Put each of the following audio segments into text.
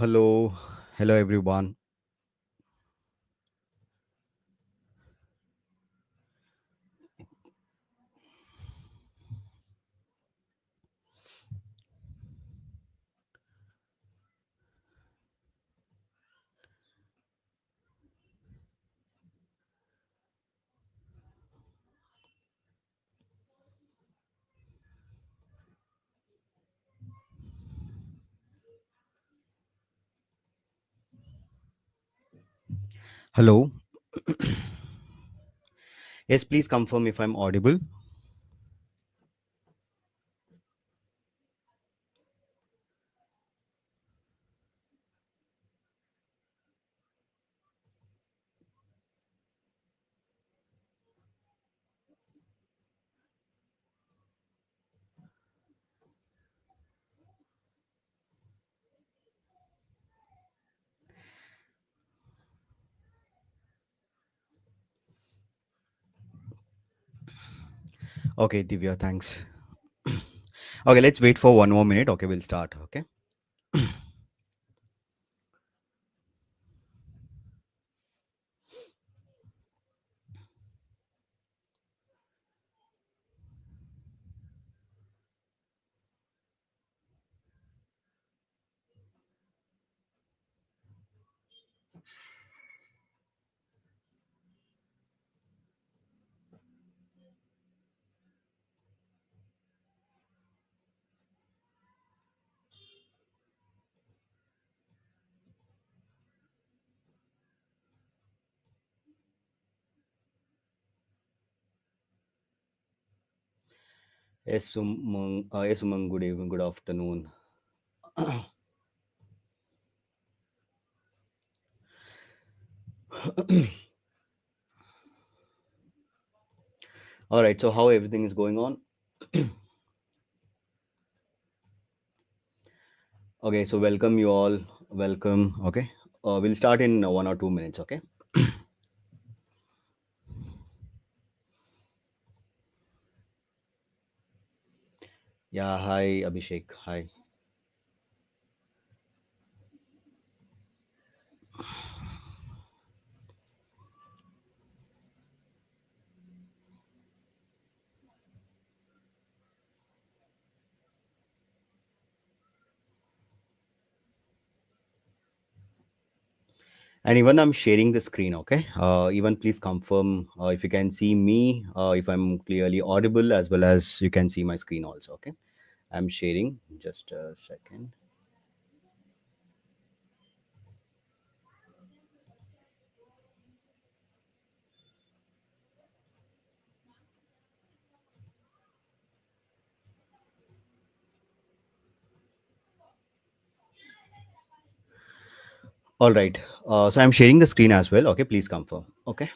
Hello, hello everyone. Hello. Yes, please confirm if I'm audible. Okay, Divya, thanks. Okay, let's wait for one more minute. Okay, we'll start. Okay. Yes, Umang, good evening, good afternoon. All right, so how everything is going on? Okay, so welcome you all. Welcome. Okay. We'll start in 1 or 2 minutes. Okay. Yeah, hi, Abhishek. Hi. And even I'm sharing the screen, okay? Even please confirm if you can see me, if I'm clearly audible, as well as you can see my screen also, okay? I'm sharing. Just a second. All right. So I'm sharing the screen as well, okay? Please confirm, okay?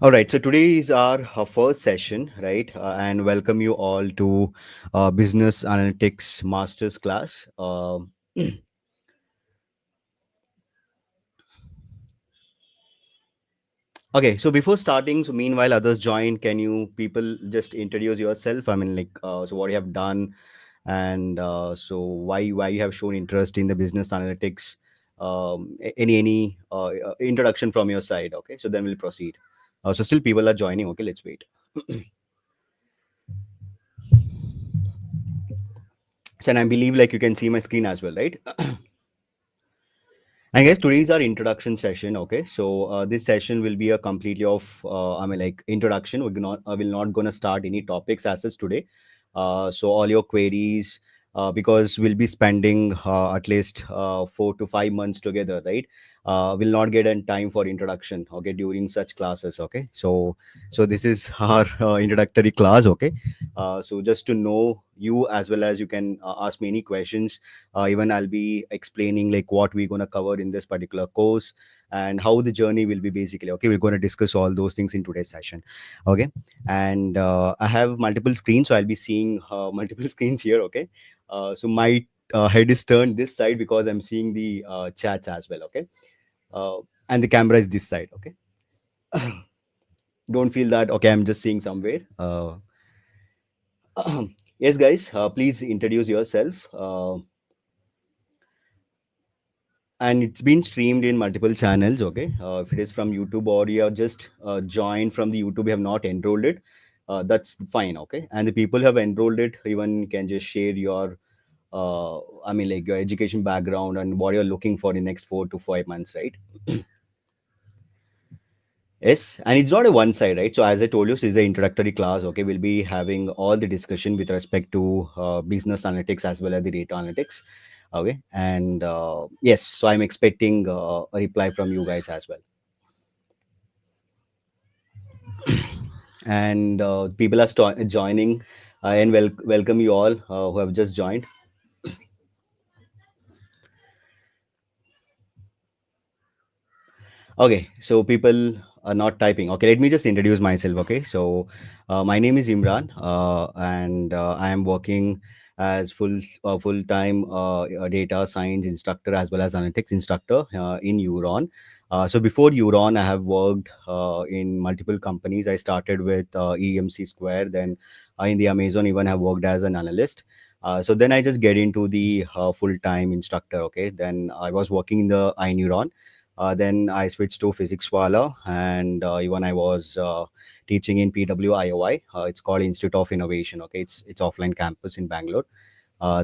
All right. So today is our first session, right? And welcome you all to Business Analytics Masters class. Okay, so before starting, so meanwhile others join, can you people just introduce yourself? I mean, like, so what you have done, and so why you have shown interest in the business analytics? Any introduction from your side? Okay, so then we'll proceed. So still people are joining. Okay, let's wait. So and I believe like you can see my screen as well, right? And guys, today is our introduction session. Okay, so this session will be a completely of, I mean, like introduction. Will not gonna start any topics as such today. So all your queries, because we'll be spending at least 4 to 5 months together, right? Will not get in time for introduction. Okay, during such classes. Okay, so this is our introductory class. Okay, so just to know you as well as you can ask me any questions. Even I'll be explaining like what we're going to cover in this particular course and how the journey will be basically. Okay, we're going to discuss all those things in today's session. Okay, and I have multiple screens, so I'll be seeing multiple screens here. Okay, so my head is turned this side because I'm seeing the chats as well. Okay, uh, and the camera is this side. Okay, don't feel that. Okay, I'm just seeing somewhere. Yes, guys, please introduce yourself. And it's been streamed in multiple channels. Okay, if it is from YouTube or you have just joined from the YouTube, you have not enrolled it, that's fine. Okay, and the people who have enrolled it even can just share your, like your education background and what you're looking for in next 4 to 5 months, right? Yes, and it's not a one side, right? So as I told you, this is the introductory class. Okay, we'll be having all the discussion with respect to business analytics as well as the data analytics. Okay, and yes, so I'm expecting a reply from you guys as well. And people are joining, and welcome you all who have just joined. Okay, so people are not typing. Okay, let me just introduce myself. Okay, so my name is Imran, and I am working as full time data science instructor as well as analytics instructor in Euron. So before Euron, I have worked in multiple companies. I started with EMC Square, then in the Amazon even have worked as an analyst. So then I just get into the full time instructor. Okay, then I was working in the iNeuron. Then I switched to Physics Wala, and even I was teaching in PWIOI. It's called Institute of Innovation. Okay, it's offline campus in Bangalore.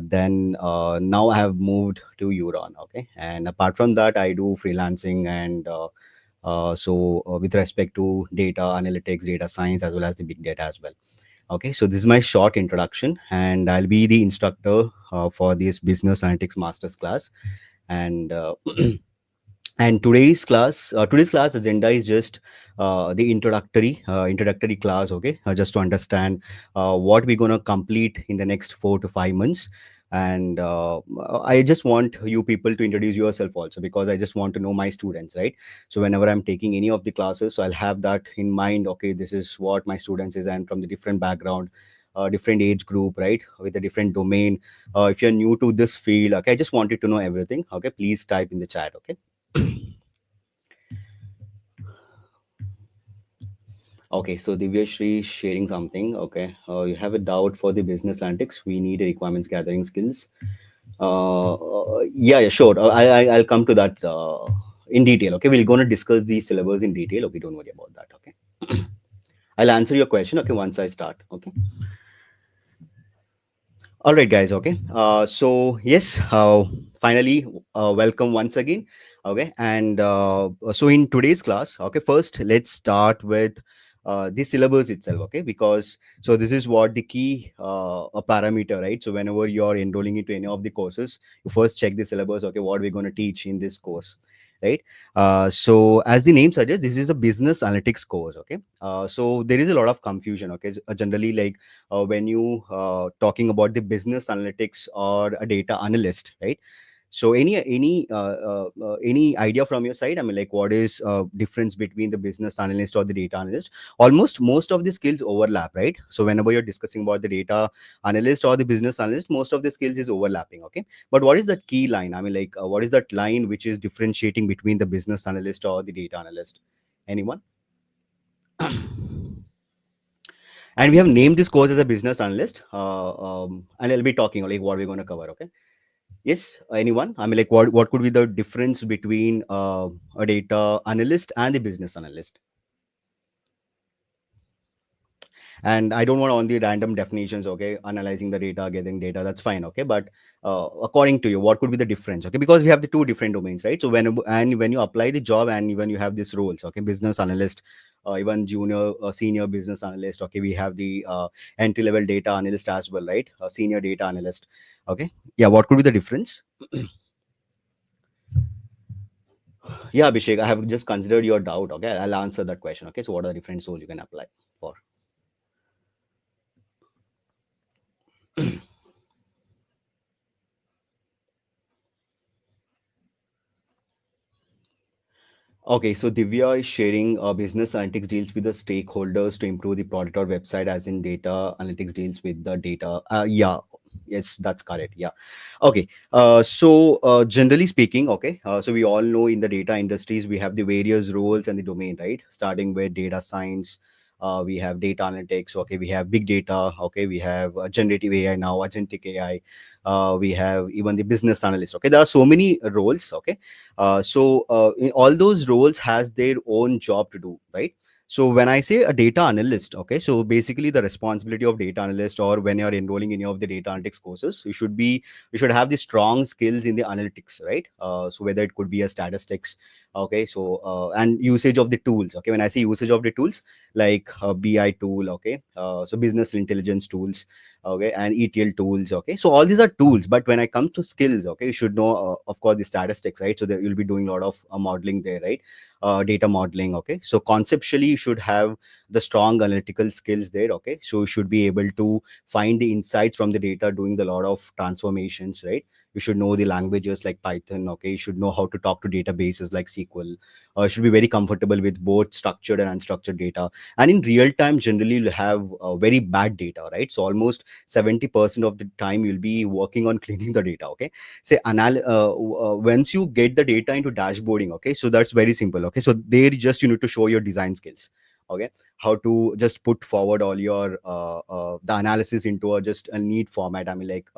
Then now I have moved to Euron. Okay, and apart from that, I do freelancing and with respect to data analytics, data science, as well as the big data as well. Okay, so this is my short introduction, and I'll be the instructor for this business analytics masters class. And and today's class agenda is just the introductory class. Okay, just to understand what we're going to complete in the next 4 to 5 months. And I just want you people to introduce yourself also, because I just want to know my students, right? So whenever I'm taking any of the classes, so I'll have that in mind. Okay, this is what my students is, and from the different background, different age group, right, with a different domain. If you're new to this field, okay, I just wanted to know everything. Okay, please type in the chat. Okay. Okay, so Divyashri is sharing something. Okay, you have a doubt for the business analytics. We need a requirements gathering skills. Yeah, sure. I'll come to that in detail. Okay, we're going to discuss the syllabus in detail. Okay, don't worry about that. Okay, I'll answer your question. Okay, once I start. Okay. All right, guys. Okay. So yes, finally, welcome once again. Okay, and so in today's class, okay, first let's start with the syllabus itself. Okay, because so this is what the key a parameter, right? So whenever you're enrolling into any of the courses, you first check the syllabus. Okay, what we're going to teach in this course, right? So as the name suggests, this is a business analytics course. Okay, so there is a lot of confusion. Okay, generally like when you talking about the business analytics or a data analyst, right? So any idea from your side? I mean, like, what is difference between the business analyst or the data analyst? Almost most of the skills overlap, right? So whenever you're discussing about the data analyst or the business analyst, most of the skills is overlapping. Okay, but what is that key line? I mean, like, what is that line which is differentiating between the business analyst or the data analyst? Anyone? And we have named this course as a business analyst, and I'll be talking like what we're going to cover. Okay. Yes. Anyone? I mean, like, what could be the difference between a data analyst and the business analyst? And I don't want on the random definitions. Okay, analyzing the data, getting data, that's fine. Okay, but according to you, what could be the difference? Okay, because we have the two different domains, right? So when you apply the job, and when you have these roles, okay, business analyst, even junior senior business analyst. Okay, we have the entry level data analyst as well, right? Senior data analyst. Okay, yeah, what could be the difference? Yeah, Abhishek, I have just considered your doubt. Okay, I'll answer that question. Okay, so what are the different roles you can apply for? Okay, so Divya is sharing business analytics deals with the stakeholders to improve the product or website, as in data analytics deals with the data. Yeah, yes, that's correct. Yeah. Okay. Generally speaking, okay, so we all know in the data industries, we have the various roles and the domain, right? Starting with data science. we have data analytics, okay, we have big data, okay, we have generative AI now, agentic AI, we have even the business analyst, okay. There are so many roles, okay. In all those roles has their own job to do, right? So when I say a data analyst, okay, so basically the responsibility of data analyst, or when you're enrolling in any of the data analytics courses, you should have the strong skills in the analytics, right? So whether it could be a statistics, okay, so and usage of the tools, okay. When I say usage of the tools, like BI tool, okay, so business intelligence tools, okay, and ETL tools, okay. So all these are tools, but when it comes to skills, okay, you should know, of course, the statistics, right? So that you'll be doing a lot of modeling there, right? Data modeling, okay. So conceptually you should have the strong analytical skills there, okay. So you should be able to find the insights from the data, doing the lot of transformations, right? You should know the languages like Python, okay. You should know how to talk to databases like SQL. You should be very comfortable with both structured and unstructured data. And in real time, generally you'll have very bad data, right? So almost 70% of the time you'll be working on cleaning the data, okay. Say once you get the data into dashboarding, okay, so that's very simple, okay. So there just you need to show your design skills, okay, how to just put forward all your the analysis into a just a neat format. I mean, like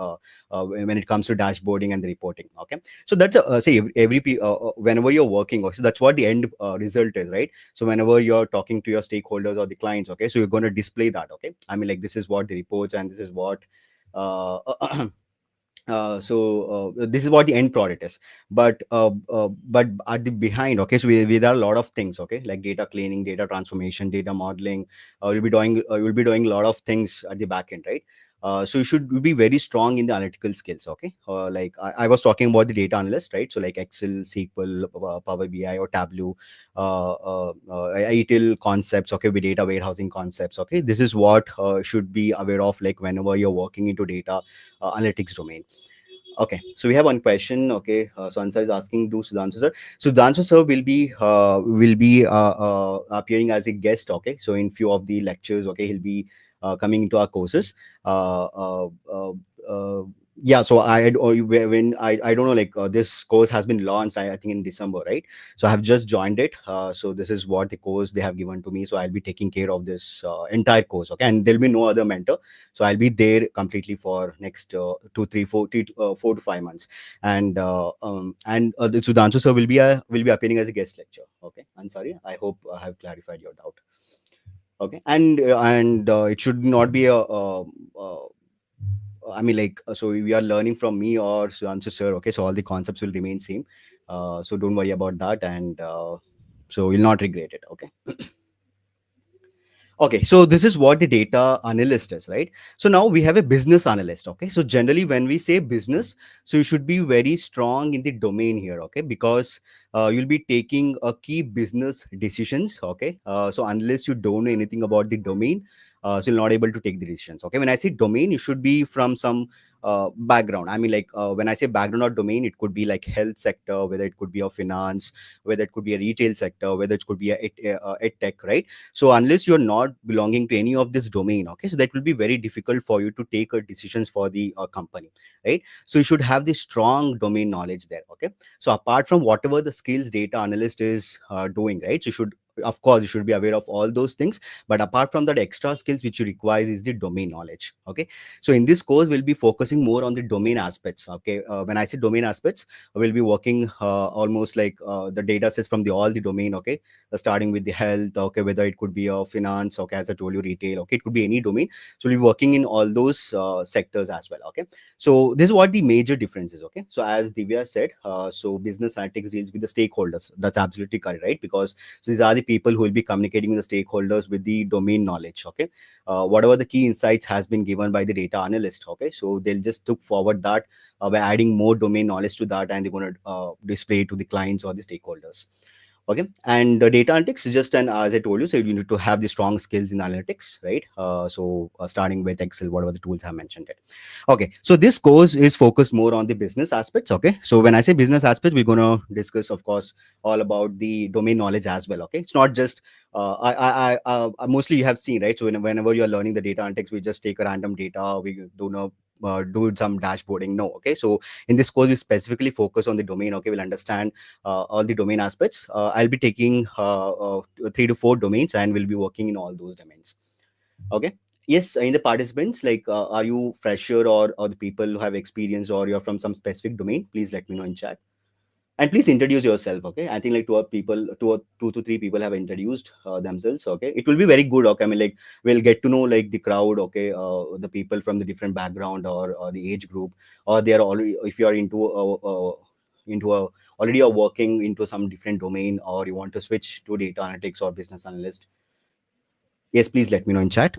when it comes to dashboarding and the reporting, okay. So that's say whenever you're working, so that's what the end result is, right? So whenever you're talking to your stakeholders or the clients, okay, so you're going to display that, okay. I mean, like, this is what the reports, and this is what uh, this is what the end product is. But at the behind, okay, so there are a lot of things, okay, like data cleaning, data transformation, data modeling. You'll be doing a lot of things at the back end, right? So you should be very strong in the analytical skills, okay. Like I was talking about the data analyst, right? So like Excel, SQL, Power BI or Tableau, ETL concepts, okay, with data warehousing concepts, okay. This is what should be aware of, like whenever you're working into data analytics domain. Okay, so we have one question. Okay, so Ansar is asking, do Sudhanshu sir. So Sudhanshu sir will be appearing as a guest. Okay, so in few of the lectures. Okay, he'll be coming into our courses. Uh, uh, uh, uh, yeah, so I don't know, like this course has been launched, I think in December, right? So I have just joined it. So this is what the course they have given to me. So I'll be taking care of this entire course. Okay, and there'll be no other mentor. So I'll be there completely for next 4 to 5 months. And Sudhanshu sir will be appearing as a guest lecture. Okay, I'm sorry, I hope I have clarified your doubt. Okay, and it should not be I mean, like, so we are learning from me or Sudhanshu sir. Okay, so all the concepts will remain same. So don't worry about that, and so you'll not regret it. Okay. Okay, so this is what the data analyst is, right? So now we have a business analyst. Okay, so generally when we say business, so you should be very strong in the domain here, okay, because you'll be taking a key business decisions, okay. So unless you don't know anything about the domain, so you're not able to take the decisions. Okay, when I say domain, you should be from some background. I mean, like when I say background or domain, it could be like health sector, whether it could be a finance, whether it could be a retail sector, whether it could be a tech, right? So unless you're not belonging to any of this domain, okay, so that will be very difficult for you to take decisions for the company, right? So you should have the strong domain knowledge there, okay. So apart from whatever the skills data analyst is doing, right, so you should, of course, you should be aware of all those things, but apart from that, extra skills which you require is the domain knowledge, okay. So in this course we'll be focusing more on the domain aspects, okay. When I say domain aspects, we'll be working almost like the data sets from the all the domain, okay, starting with the health, okay, whether it could be a finance, okay, as I told you, retail, okay, it could be any domain. So we'll be working in all those sectors as well, okay. So this is what the major difference is, okay. So as Divya said, so business analytics deals with the stakeholders. That's absolutely correct, right? Because so these are the people who will be communicating with the stakeholders with the domain knowledge, okay. Whatever the key insights has been given by the data analyst, okay, so they'll just took forward that by adding more domain knowledge to that, and they're going to display it to the clients or the stakeholders. Okay, and data analytics is just an, as I told you, so you need to have the strong skills in analytics, right? Starting with Excel, whatever the tools I mentioned it. Okay, so this course is focused more on the business aspects. Okay, so when I say business aspects, we're going to discuss, of course, all about the domain knowledge as well. Okay, it's not just mostly you have seen, right? So whenever you're learning the data analytics, we just take a random data, we do know do some dashboarding. No, okay. So in this course, we specifically focus on the domain. Okay, we'll understand all the domain aspects. I'll be taking 3 to 4 domains, and we'll be working in all those domains. Okay. Yes, in the participants, like, are you fresher, or the people who have experience, or you're from some specific domain? Please let me know in chat. And please introduce yourself. Okay, I think like two to three people have introduced themselves. Okay, it will be very good. Okay, I mean, like, we'll get to know like the crowd. Okay, the people from the different background, or the age group, or they are already, if you are into a already are working into some different domain, or you want to switch to data analytics or business analyst. Yes, please let me know in chat.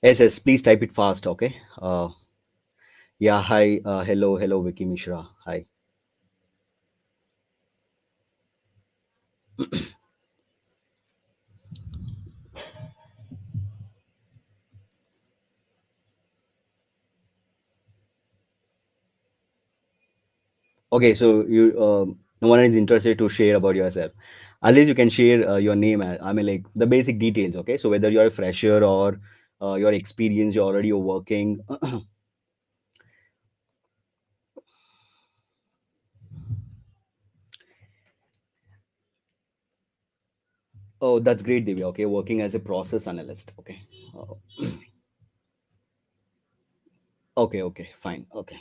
Yes, yes, please type it fast. Okay. Yeah, hi, hello, Vicky Mishra. Hi. Okay, so no one is interested to share about yourself. At least you can share your name. I mean, like the basic details. Okay, so whether you're a fresher, or your experience, you're already working. Oh, that's great, Divya. Okay, working as a process analyst. Okay. Uh, okay, okay, fine. Okay.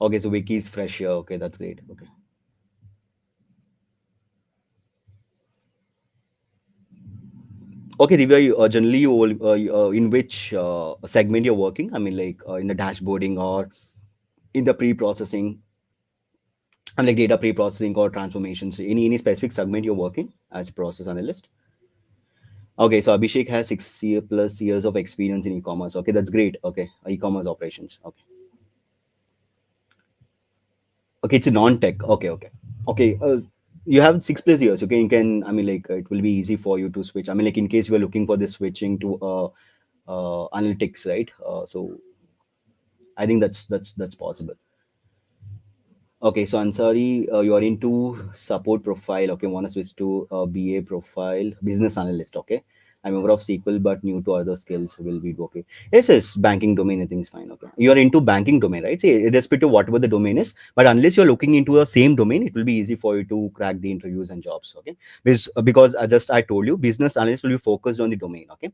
Okay, so Vicky is fresher. Okay, that's great. Okay. Okay, Divya, generally in which segment you're working? I mean, like in the dashboarding, or in the pre-processing, and like data pre-processing or transformations. Any specific segment you're working as a process analyst? Okay, so Abhishek has 6 year plus years of experience in e-commerce. Okay, that's great. Okay, e-commerce operations. Okay, okay, it's a non-tech. Okay, okay, okay. You have 6 plus years. Okay, you can. I mean, like it will be easy for you to switch. I mean, like in case you are looking for this switching to analytics, right? So I think that's possible. Okay, so Ansari, you are into support profile. Okay, want to switch to BA profile, business analyst. Okay, I'm aware of SQL, but new to other skills will be okay. Yes, yes, banking domain, I think is fine. Okay, you are into banking domain, right? See, irrespective of whatever the domain is, but unless you're looking into the same domain, it will be easy for you to crack the interviews and jobs. Okay, because I told you, business analyst will be focused on the domain. Okay,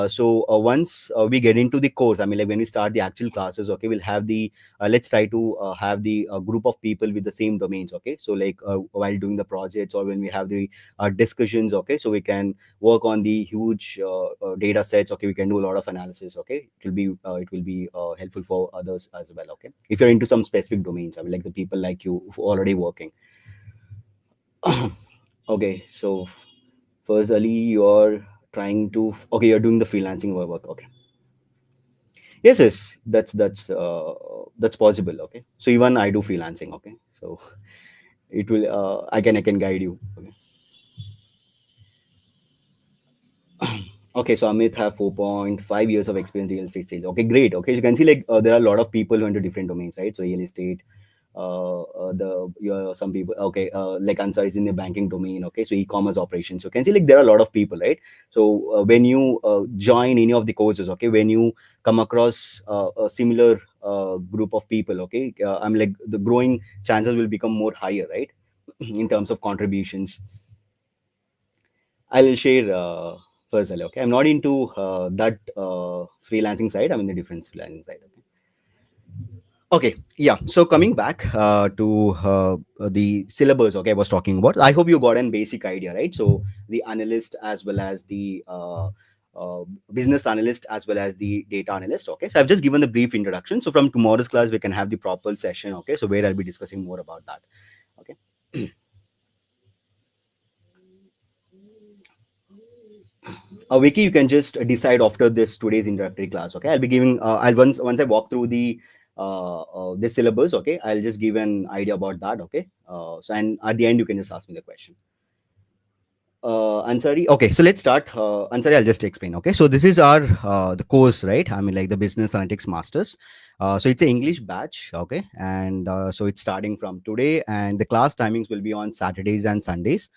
so once we get into the course, I mean, like when we start the actual classes, okay, we'll have the let's try to have the group of people with the same domains. Okay, so like while doing the projects, or when we have the discussions. Okay, so we can work on the huge data sets. Okay, we can do a lot of analysis. Okay, it will be helpful for others as well. Okay, if you're into some specific domains, I mean, like the people like you who are already working. Okay, so firstly, you're trying to, okay, you're doing the freelancing work. Okay. Yes, yes, that's possible. Okay, so even I do freelancing. Okay, so it will I can guide you. Okay. Okay, so Amit have 4.5 years of experience in real estate sales. Okay, great. Okay, you can see like there are a lot of people who are into different domains, right? So real estate, the some people. Okay, like Ansar is in the banking domain. Okay, so e-commerce operations. You can see like there are a lot of people, right? So when you join any of the courses, okay, when you come across a similar group of people, okay, I'm like the growing chances will become more higher, right? In terms of contributions. I'll share personally. Okay, I'm not into that freelancing side. I'm in the different freelancing side. Okay. Okay. Yeah. So coming back to the syllabus. Okay, I was talking about. I hope you got an basic idea, right? So the analyst as well as the uh, business analyst as well as the data analyst. Okay. So I've just given the brief introduction. So from tomorrow's class, we can have the proper session. Okay. So where I'll be discussing more about that. Okay. Vicky, you can just decide after this today's introductory class. Okay, I'll be giving. I'll once I walk through the this syllabus. Okay, I'll just give an idea about that. Okay, so and at the end you can just ask me the question. Ansari. Okay, so let's start. Ansari, I'll just explain. Okay, so this is our the course, right? I mean, like the Business Analytics Masters. So it's an English batch. Okay, and so it's starting from today, and the class timings will be on Saturdays and Sundays,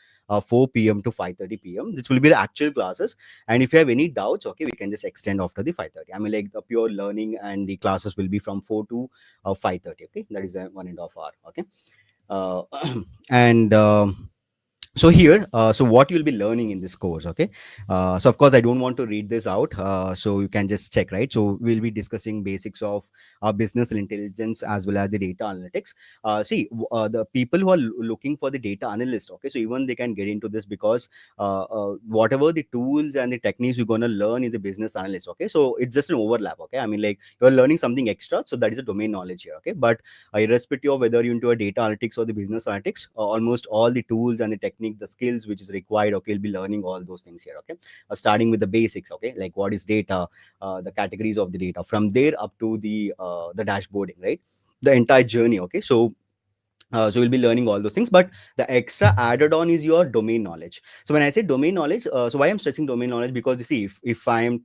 4 p.m. to 5:30 p.m. This will be the actual classes, and if you have any doubts, okay, we can just extend after the 5:30. I mean, like the pure learning and the classes will be from 4 to 5:30. Okay, that is a 1.5 hour. Okay, uh, and so here so what you'll be learning in this course, okay, so of course I don't want to read this out, so you can just check, right? So we'll be discussing basics of business intelligence as well as the data analytics. The people who are looking for the data analyst, okay, so even they can get into this because whatever the tools and the techniques you're going to learn in the business analyst, okay, so it's just an overlap, okay, I mean like you're learning something extra, so that is a domain knowledge here, okay. But irrespective of whether you're into a data analytics or the business analytics, almost all the tools and the technique, the skills which is required, okay, you'll be learning all those things here, okay. Starting with the basics, okay, like what is data, the categories of the data, from there up to the dashboarding, right? The entire journey, okay. So we'll be learning all those things, but the extra added on is your domain knowledge. So when I say domain knowledge, so why I'm stressing domain knowledge, because you see, if I'm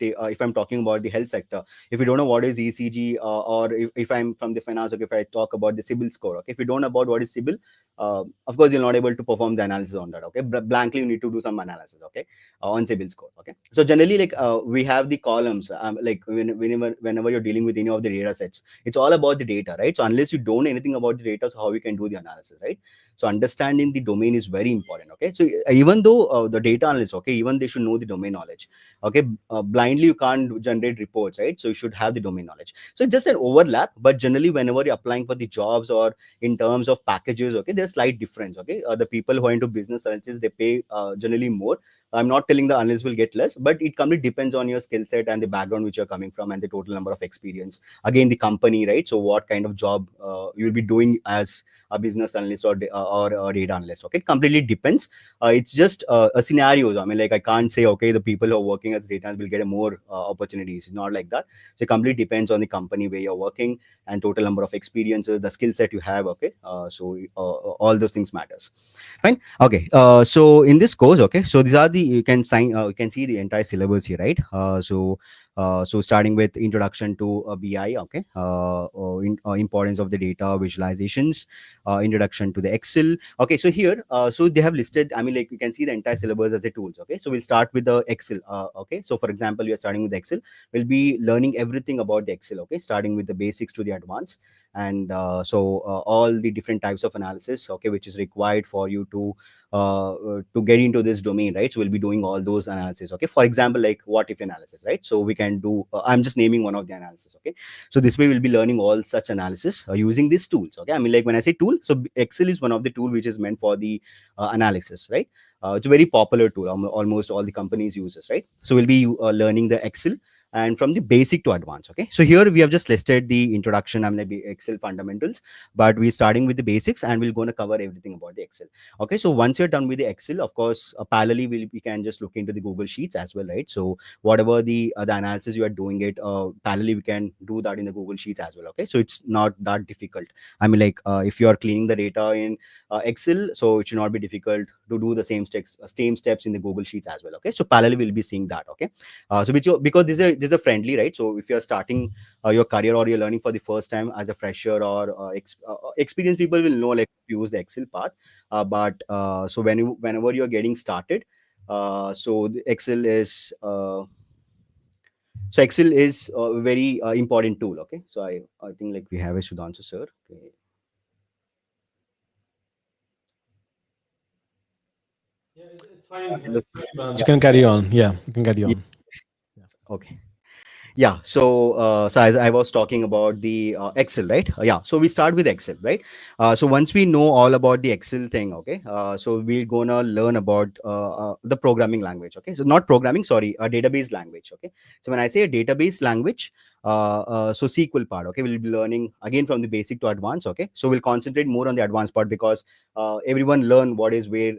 talking about the health sector, if you don't know what is ECG, or if I'm from the finance, okay, if I talk about the CIBIL score, okay, if you don't know about what is CIBIL, of course you're not able to perform the analysis on that, okay. Blankly you need to do some analysis, okay, on CIBIL score, okay. So generally, like we have the columns, like whenever you're dealing with any of the data sets, it's all about the data, right? So unless you don't know anything about the data, so how we can do the analysis, right? So understanding the domain is very important, okay. So even though the data analyst, okay, even they should know the domain knowledge, okay. Blindly you can't generate reports, right? So you should have the domain knowledge. So it's just an overlap, but generally whenever you're applying for the jobs or in terms of packages, okay, there's slight difference, okay. The people who are into business analysis, they pay generally more. I'm not telling the analysts will get less, but it completely depends on your skill set and the background which you're coming from and the total number of experience. Again, the company, right? So what kind of job you'll be doing as a business analyst or a data analyst, okay? It completely depends. It's just a scenario. I mean, like I can't say, okay, the people who are working as data analysts will get a more opportunities. It's not like that. So it completely depends on the company where you're working and total number of experiences, the skill set you have, okay? All those things matters. Fine. Okay. So in this course, okay, so these are the, you can see the entire syllabus here, right? So starting with introduction to BI, okay, importance of the data visualizations, introduction to the Excel. Okay, so here, so they have listed. I mean, like you can see the entire syllabus as a tools. Okay, so we'll start with the Excel. Okay, so for example, we are starting with Excel. We'll be learning everything about the Excel. Okay, starting with the basics to the advanced, and all the different types of analysis. Okay, which is required for you to get into this domain, right? So we'll be doing all those analysis. Okay, for example, like what if analysis, right? So we can do, I'm just naming one of the analysis. Okay, so this way we'll be learning all such analysis using these tools. Okay, I mean, like when I say tool, so Excel is one of the tool which is meant for the analysis, right? It's a very popular tool, almost all the companies uses, right? So we'll be learning the Excel, and from the basic to advanced. Okay, so here we have just listed the introduction, I mean, the Excel fundamentals, but we're starting with the basics and we're going to cover everything about the Excel. Okay, so once you're done with the Excel, of course, parallelly we can just look into the Google Sheets as well, right? So whatever the analysis you are doing it, parallelly we can do that in the Google Sheets as well. Okay, so it's not that difficult. I mean, like if you are cleaning the data in Excel, so it should not be difficult to do the same steps in the Google Sheets as well. Okay, so parallelly we'll be seeing that. Okay, because this is a friendly, right? So if you're starting your career or you're learning for the first time as a fresher or experienced people will know like to use the Excel part, but so whenever you're getting started, so the Excel is a very important tool. Okay, so I think like we have a Sudhanshu sir. Okay. Yeah, it's fine. Hello. It's fine, Imran. Yeah. You can carry on. Yeah, you can carry Yeah. on. Yeah. Okay. Yeah, so as I was talking about the Excel, right? Yeah, so we start with Excel, right? So once we know all about the Excel thing, okay, so we're gonna learn about the programming language. Okay, so not programming, sorry, a database language. Okay, so when I say a database language, So SQL part, okay, we'll be learning again from the basic to advanced, okay. So we'll concentrate more on the advanced part because everyone learn what is where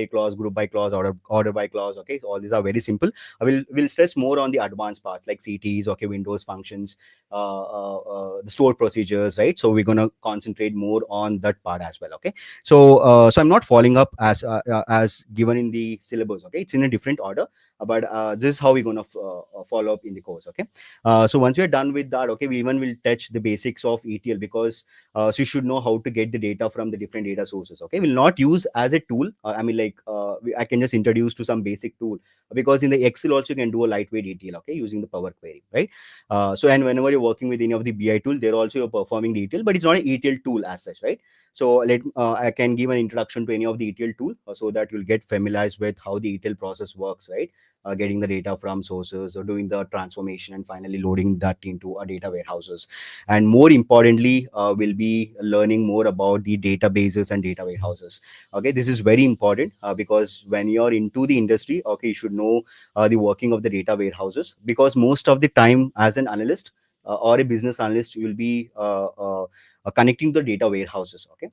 clause, group by clause, order by clause, okay. All these are very simple. We'll stress more on the advanced parts like CTs, okay, Windows functions, the stored procedures, right? So we're gonna concentrate more on that part as well, okay. So I'm not following up as given in the syllabus, okay. It's in a different order, but this is how we're gonna follow up in the course, okay. So once we're done with that, okay, we even will touch the basics of ETL because so you should know how to get the data from the different data sources, okay. We'll not use as a tool. I can just introduce to some basic tool because in the Excel also you can do a lightweight ETL, okay, using the Power Query, right? So and whenever you're working with any of the BI tool, they're also you're performing the ETL, but it's not an ETL tool as such, right? So I can give an introduction to any of the ETL tool so that you'll get familiarized with how the ETL process works, right? Getting the data from sources or doing the transformation and finally loading that into a data warehouses. And more importantly, we'll be learning more about the databases and data warehouses. Okay, this is very important because when you're into the industry, okay, you should know the working of the data warehouses because most of the time as an analyst or a business analyst, you will be connecting the data warehouses, okay.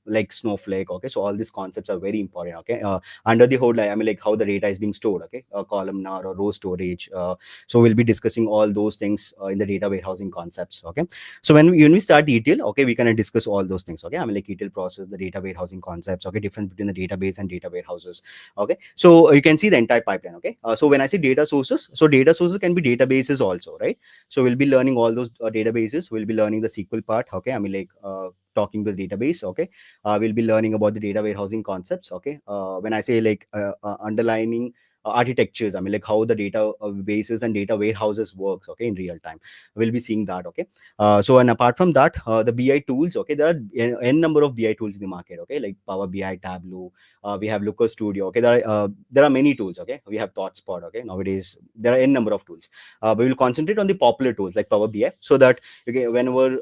Like Snowflake, okay. So all these concepts are very important, okay. Under the hood, like, I mean, like how the data is being stored, okay, columnar or row storage. So we'll be discussing all those things in the data warehousing concepts, okay. So when we start the ETL, okay, we can discuss all those things, okay. I mean, like ETL process, the data warehousing concepts, okay, difference between the database and data warehouses, okay. So you can see the entire pipeline, okay. So when I say data sources, so data sources can be databases also, right? So we'll be learning all those databases. We'll be learning the SQL part, okay. I mean, like talking to the database, okay. We'll be learning about the data warehousing concepts, okay. When I say like underlining architectures, I mean, like how the data bases and data warehouses works, okay, in real time. We'll be seeing that, okay. So and apart from that, the BI tools, okay, there are n number of BI tools in the market, okay, like Power BI, Tableau. We have Looker Studio, okay. There are many tools, okay. We have ThoughtSpot, okay. Nowadays there are n number of tools, but we'll concentrate on the popular tools like Power BI, so that okay, whenever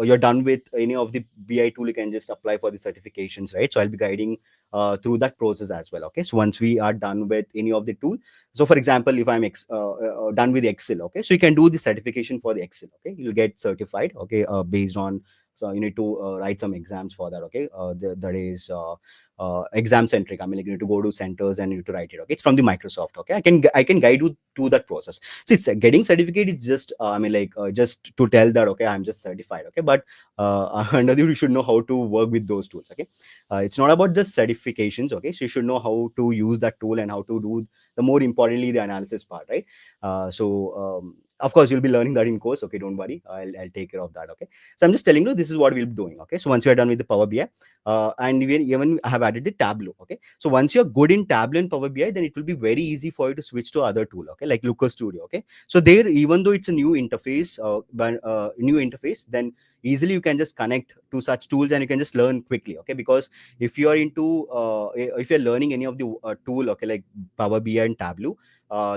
you're done with any of the BI tool, you can just apply for the certifications, right? So I'll be guiding through that process as well, okay. So once we are done with any of the tool, so for example, if I'm done with Excel, okay, so you can do the certification for the Excel, okay. You'll get certified, okay, based on, so you need to write some exams for that, okay. That is exam centric. I mean, like you need to go to centers and you need to write it, okay. It's from the Microsoft, okay. I can guide you to that process. So it's getting certificate is just just to tell that, okay, I'm just certified, okay. But another you should know how to work with those tools, okay. It's not about just certifications, okay. So you should know how to use that tool and how to do the more importantly the analysis part, right? Of course you'll be learning that in course, okay. Don't worry, I'll take care of that, okay. So I'm just telling you this is what we'll be doing, okay. So once we are done with the Power BI, and even I have added the Tableau, okay. So once you're good in Tableau and Power BI, then it will be very easy for you to switch to other tool, okay, like Looker Studio, okay. So there, even though it's a new interface, then easily you can just connect to such tools and you can just learn quickly, okay. Because if you are into if you're learning any of the tool, okay, like Power BI and Tableau,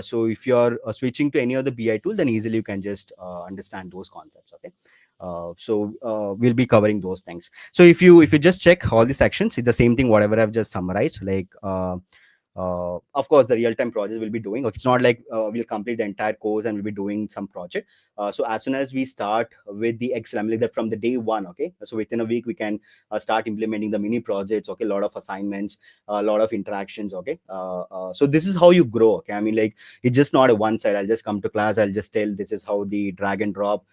so if you're switching to any other BI tool, then easily you can just understand those concepts, okay. We'll be covering those things. So if you just check all the sections, it's the same thing whatever I've just summarized, like of course the real-time project will be doing, okay. It's not like we'll complete the entire course and we'll be doing some project. So as soon as we start with the Excel, I mean, like that from the day one, okay. So within a week we can start implementing the mini projects, okay. A lot of assignments, a lot of interactions, okay. So this is how you grow, okay. I mean, like it's just not a one side. I'll just come to class, I'll just tell this is how the drag and drop,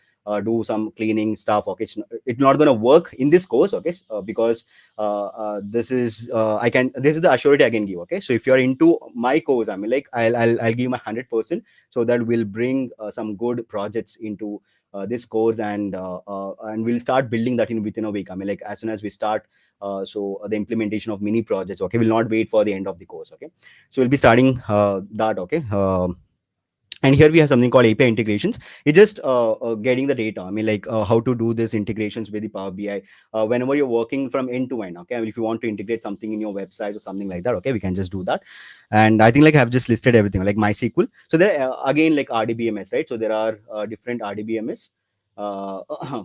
do some cleaning stuff, okay. It's not going to work in this course, okay. Because this is the assurity I can give, okay. So if you're into my course, I mean, like I'll give my 100%, so that we'll bring some good projects into this course, and we'll start building that in within a week. I mean, like as soon as we start, the implementation of mini projects, okay, we'll not wait for the end of the course, okay. So we'll be starting that, okay. And here we have something called API integrations. It's just getting the data. I mean, like how to do this integrations with the Power BI. Whenever you're working from end to end, okay. I mean, if you want to integrate something in your website or something like that, okay, we can just do that. And I think like I've just listed everything, like MySQL. So there again, like RDBMS, right? So there are different RDBMS. Uh,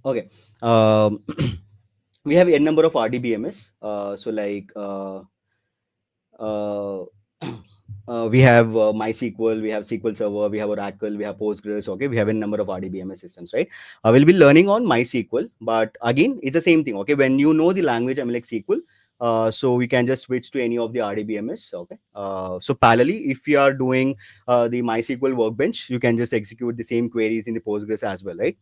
Okay. Um, we have n number of RDBMS. So like uh, we have MySQL, we have SQL Server, we have Oracle, we have Postgres. Okay, we have a number of RDBMS systems, right? We'll be learning on MySQL, but again, it's the same thing. Okay, when you know the language, I mean like SQL, so we can just switch to any of the RDBMS. Okay, so parallelly, if you are doing the MySQL workbench, you can just execute the same queries in the Postgres as well, right?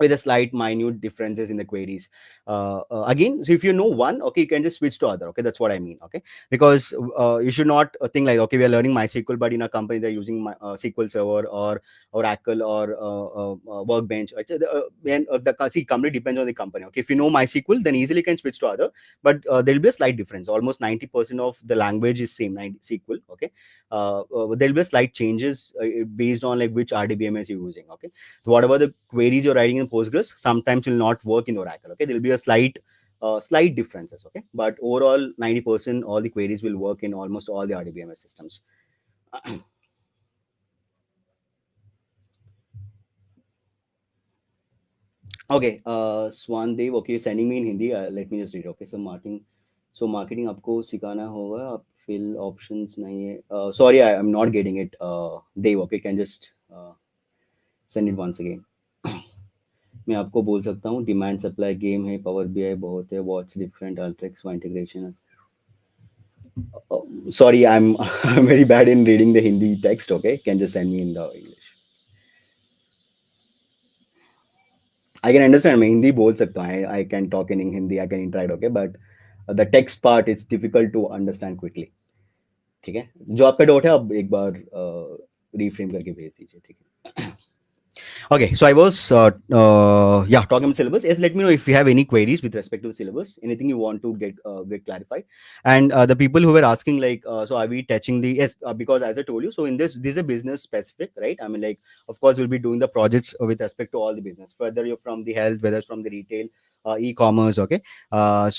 With a slight minute differences in the queries. Again, so if you know one, okay, you can just switch to other. Okay, that's what I mean. Okay, because you should not think like, okay, we are learning MySQL, but in a company they're using SQL Server or Oracle or Workbench. Right? So the see, company depends on the company. Okay, if you know MySQL, then easily can switch to other, but there will be a slight difference. Almost 90% of the language is same, SQL. Okay, there will be a slight changes based on like which RDBMS you're using. Okay, so whatever the queries you're writing in Postgres, sometimes will not work in Oracle. Okay, there will be a slight differences. Okay, but overall, 90% all the queries will work in almost all the RDBMS systems. Okay, Swandev, okay, you're sending me in Hindi. Let me just read. Okay, so marketing आपको सिखाना होगा. आप fill options नहीं है. Sorry, I'm not getting it. Dev, okay, can just send it once again. मैं आपको बोल सकता हूँ डिमांड सप्लाई गेम है पावर बीआई बहुत है what's different Alteryx for integration sorry I'm I'm very bad in reading the Hindi text okay can just send me in the English I can understand मैं हिंदी बोल सकता हूँ I can talk in Hindi I can interact okay but the text part it's difficult to understand quickly ठीक है जो आपका doubt है आप एक बार रिफ्रेम करके भेज दीजिए ठीक है Okay, so I was yeah talking about syllabus. Yes, let me know if you have any queries with respect to the syllabus, anything you want to get clarified. And the people who were asking like, so are we touching the yes? Because as I told you, so in this is a business specific, right? I mean, like of course we'll be doing the projects with respect to all the business, whether you're from the health, whether it's from the retail, e-commerce. Okay,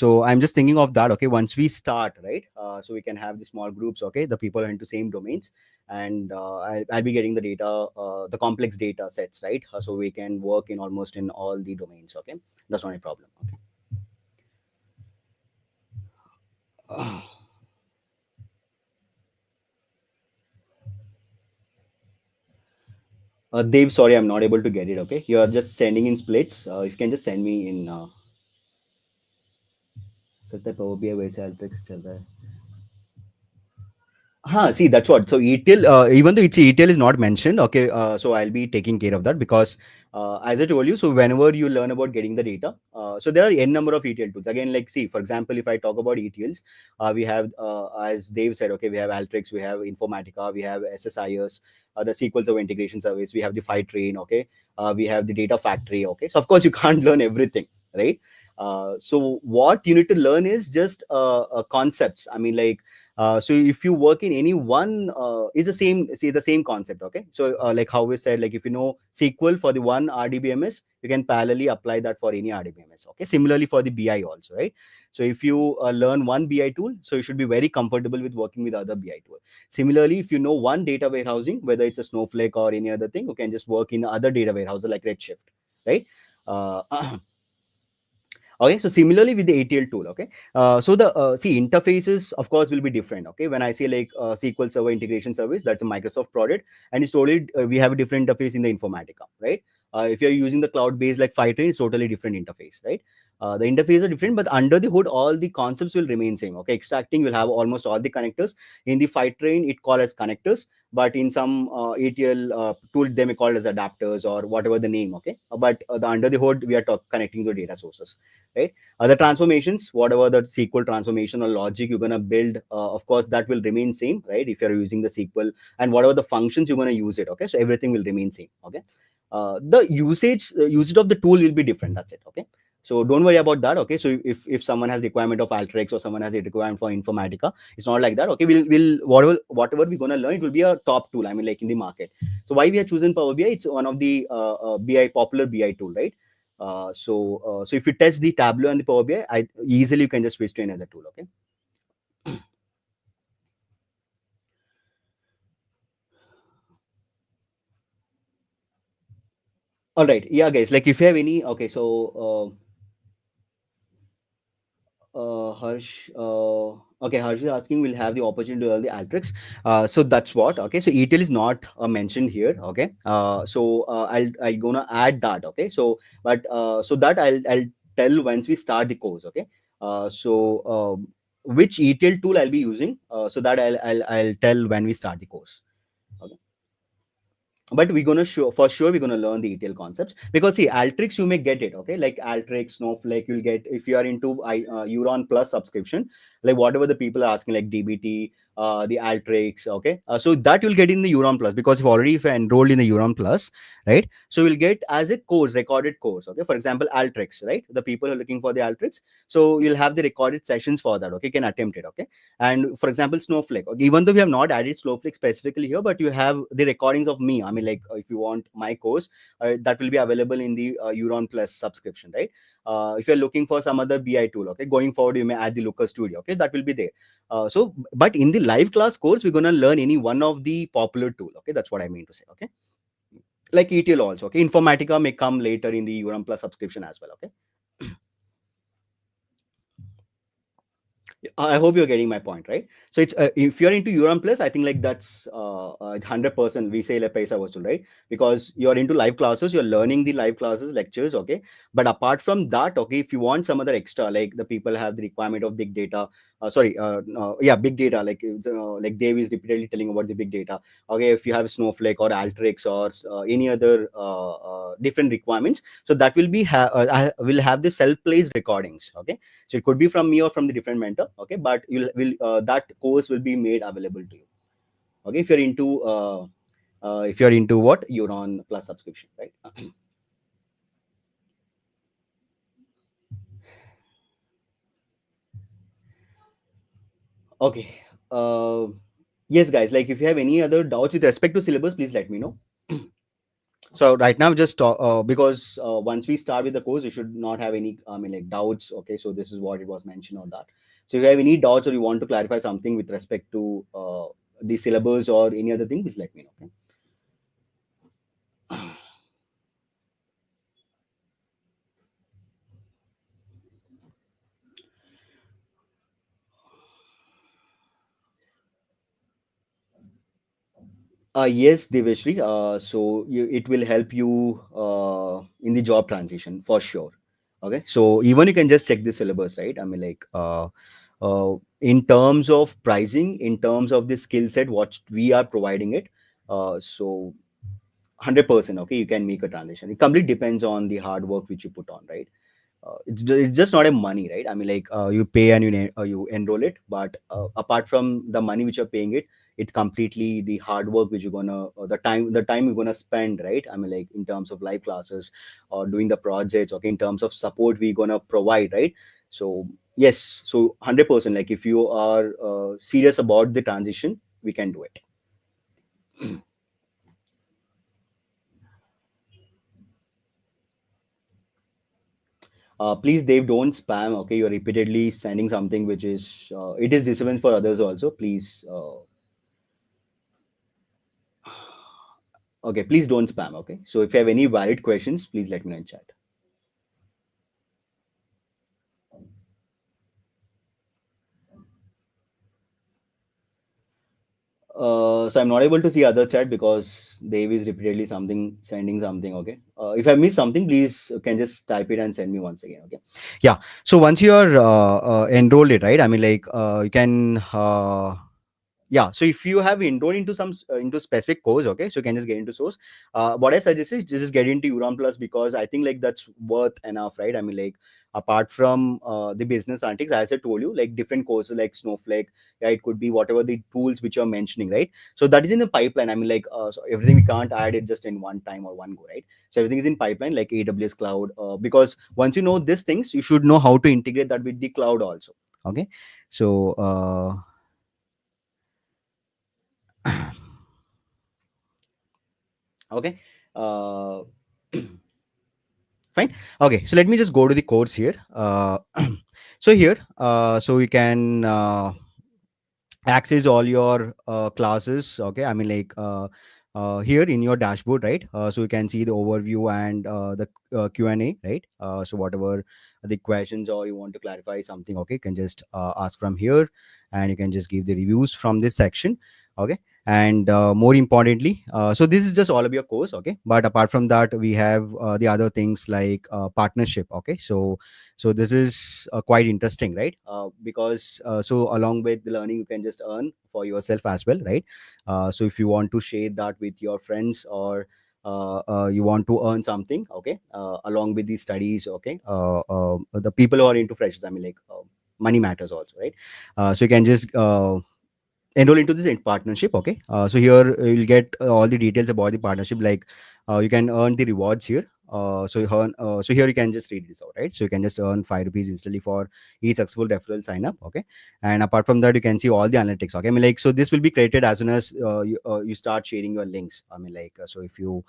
so I'm just thinking of that. Okay, once we start, right? So we can have the small groups. Okay, the people are into same domains and I'll be getting the data, the complex data sets, right? So we can work in almost in all the domains. Okay, that's not a problem. Okay. Dave, sorry, I'm not able to get it. Okay, you are just sending in splits. If you can just send me in. सत्तर power BI वैसे Alteryx चल रहा है See, that's what. So ETL, even though it's ETL is not mentioned, okay. So I'll be taking care of that because, as I told you, so whenever you learn about getting the data, so there are n number of ETL tools. Again, like see, for example, if I talk about ETLs, we have, as Dave said, okay, we have Alteryx, we have Informatica, we have SSIS, the SQL Server Integration Service, we have the Fitrain, okay, we have the Data Factory, okay. So of course you can't learn everything, right? So what you need to learn is just concepts. I mean, like so if you work in any one it's the same see the same concept okay so like how we said like if you know SQL for the one RDBMS you can parallelly apply that for any RDBMS okay similarly for the BI also right so if you learn one BI tool so you should be very comfortable with working with other BI tool similarly if you know one data warehousing whether it's a Snowflake or any other thing you can just work in other data warehouses like Redshift right uh, Okay, so similarly with the ATL tool, okay. So the see interfaces, of course, will be different. Okay, when I say like SQL Server Integration Service, that's a Microsoft product, and it's totally we have a different interface in the Informatica, right? If you're using the cloud-based like Fighter, it's totally different interface, right? The interface are different, but under the hood, all the concepts will remain same. Okay, extracting will have almost all the connectors. In the Fightrain, it called as connectors, but in some ATL tool, they may call as adapters or whatever the name. Okay, but the under the hood, we are connecting to data sources right? Other transformations, whatever the SQL transformation or logic you're going to build, of course, that will remain same, right? If you're using the SQL and whatever the functions you're going to use it, okay? So everything will remain same, okay? The usage of the tool will be different. That's it, okay? So don't worry about that, okay? So if someone has requirement of Alteryx or someone has a requirement for Informatica, it's not like that, okay? We'll whatever we're gonna learn, it will be a top tool. I mean, like in the market. So why we have chosen Power BI? It's one of the BI popular BI tool, right? So if you test the Tableau and the Power BI, easily you can just switch to another tool. Okay. All right, yeah, guys. Like if you have any, okay, so Harsh, okay, Harsh is asking, will have the opportunity to learn the Altrix. So that's what. Okay, so ETL is not mentioned here. Okay, I'll gonna add that. Okay, so that I'll tell once we start the course. Okay, which ETL tool I'll be using. So that I'll tell when we start the course. Okay, but we're gonna show for sure we're gonna learn the ETL concepts, because see, Altrix you may get it, okay, like Altrix, Snowflake you'll get if you are into Euron Plus subscription, like whatever the people are asking, like DBT, the Altrix, okay, so that you'll get in the Euron Plus, because if you enrolled in the Euron Plus, right, so you'll get as a course, recorded course, okay, for example Altrix, right, the people who are looking for the Altrix, so you'll have the recorded sessions for that, okay, you can attempt it, okay. And for example, Snowflake, okay, even though we have not added Snowflake specifically here, but you have the recordings of me. I mean, like if you want my course, that will be available in the Euron Plus subscription, right? If you're looking for some other BI tool, okay, going forward, you may add the Looker Studio, okay, that will be there. But in the live class course, we're gonna learn any one of the popular tool, okay, that's what I mean to say, okay. Like ETL also, okay, Informatica may come later in the Euron Plus subscription as well, okay. I hope you're getting my point, right? So it's if you're into Euron Plus, I think like that's 100%. We say like paisa vasool, right? Because you're into live classes, you're learning the live classes, lectures, okay. But apart from that, okay, if you want some other extra, like the people have the requirement of big data, yeah, big data, like Dave is repeatedly telling about the big data. Okay, if you have Snowflake or Alteryx or any other different requirements, so that will be I will have the self-placed recordings, okay. So it could be from me or from the different mentor, okay, but you'll will that course will be made available to you, okay, if you're into what you're on Plus subscription, right? Okay, yes guys, like if you have any other doubts with respect to syllabus, please let me know. So right now just because once we start with the course, you should not have any like doubts, okay, so this is what it was mentioned on that. So if you have any doubts or you want to clarify something with respect to the syllabus or any other thing, please let me know, okay. Yes, Deveshri. It will help you in the job transition for sure. Okay, so even you can just check the syllabus, right? I mean, like in terms of pricing, in terms of the skill set, what we are providing it. 100%. Okay, you can make a transition. It completely depends on the hard work which you put on, right? It's just not a money, right? I mean, like you pay and you enroll it, but apart from the money which you're paying it, it's completely the hard work which you're gonna the time you're gonna spend, right? I mean, like in terms of live classes or doing the projects, okay, in terms of support we're gonna provide, right? So yes, so 100%. Like if you are serious about the transition, we can do it. Please, Dave, don't spam. Okay, you're repeatedly sending something which is it is disturbance for others also. Please, okay, please don't spam. Okay, so if you have any valid questions, please let me know in chat. So I'm not able to see other chat because Dave is repeatedly sending something. Okay, if I miss something, please can just type it and send me once again. Okay, yeah. So once you are enrolled, it right. I mean, like you can. Yeah, so if you have enrolled into some into specific course, okay, so you can just get into source. What I suggest is just get into Uram Plus, because I think like that's worth enough, right? I mean, like apart from the business antics, as I told you, like different courses like Snowflake, yeah, it could be whatever the tools which you're mentioning, right? So that is in the pipeline. I mean, like so everything we can't add it just in one time or one go, right? So everything is in pipeline, like AWS cloud, because once you know these things, you should know how to integrate that with the cloud also, okay. So okay, uh, fine. Okay, so let me just go to the codes here. So here, so we can access all your classes. Okay, I mean like here in your dashboard, right? So you can see the overview and the Q&A, right? So whatever the questions or you want to clarify something, okay, you can just ask from here, and you can just give the reviews from this section. Okay, and more importantly, so this is just all of your course. Okay, but apart from that, we have the other things like partnership. Okay, so this is quite interesting, right? Because so along with the learning, you can just earn for yourself as well, right? So if you want to share that with your friends, or you want to earn something, okay, along with these studies, okay, the people who are into freshers, I mean like money matters also, right? So you can just enroll into this partnership. Okay, so here you'll get all the details about the partnership, like you can earn the rewards here. So here you can just read this out, right? So you can just earn 5 rupees instantly for each successful referral sign up. Okay, and apart from that, you can see all the analytics. Okay, I mean like, so this will be created as soon as you start sharing your links. I mean like, so if you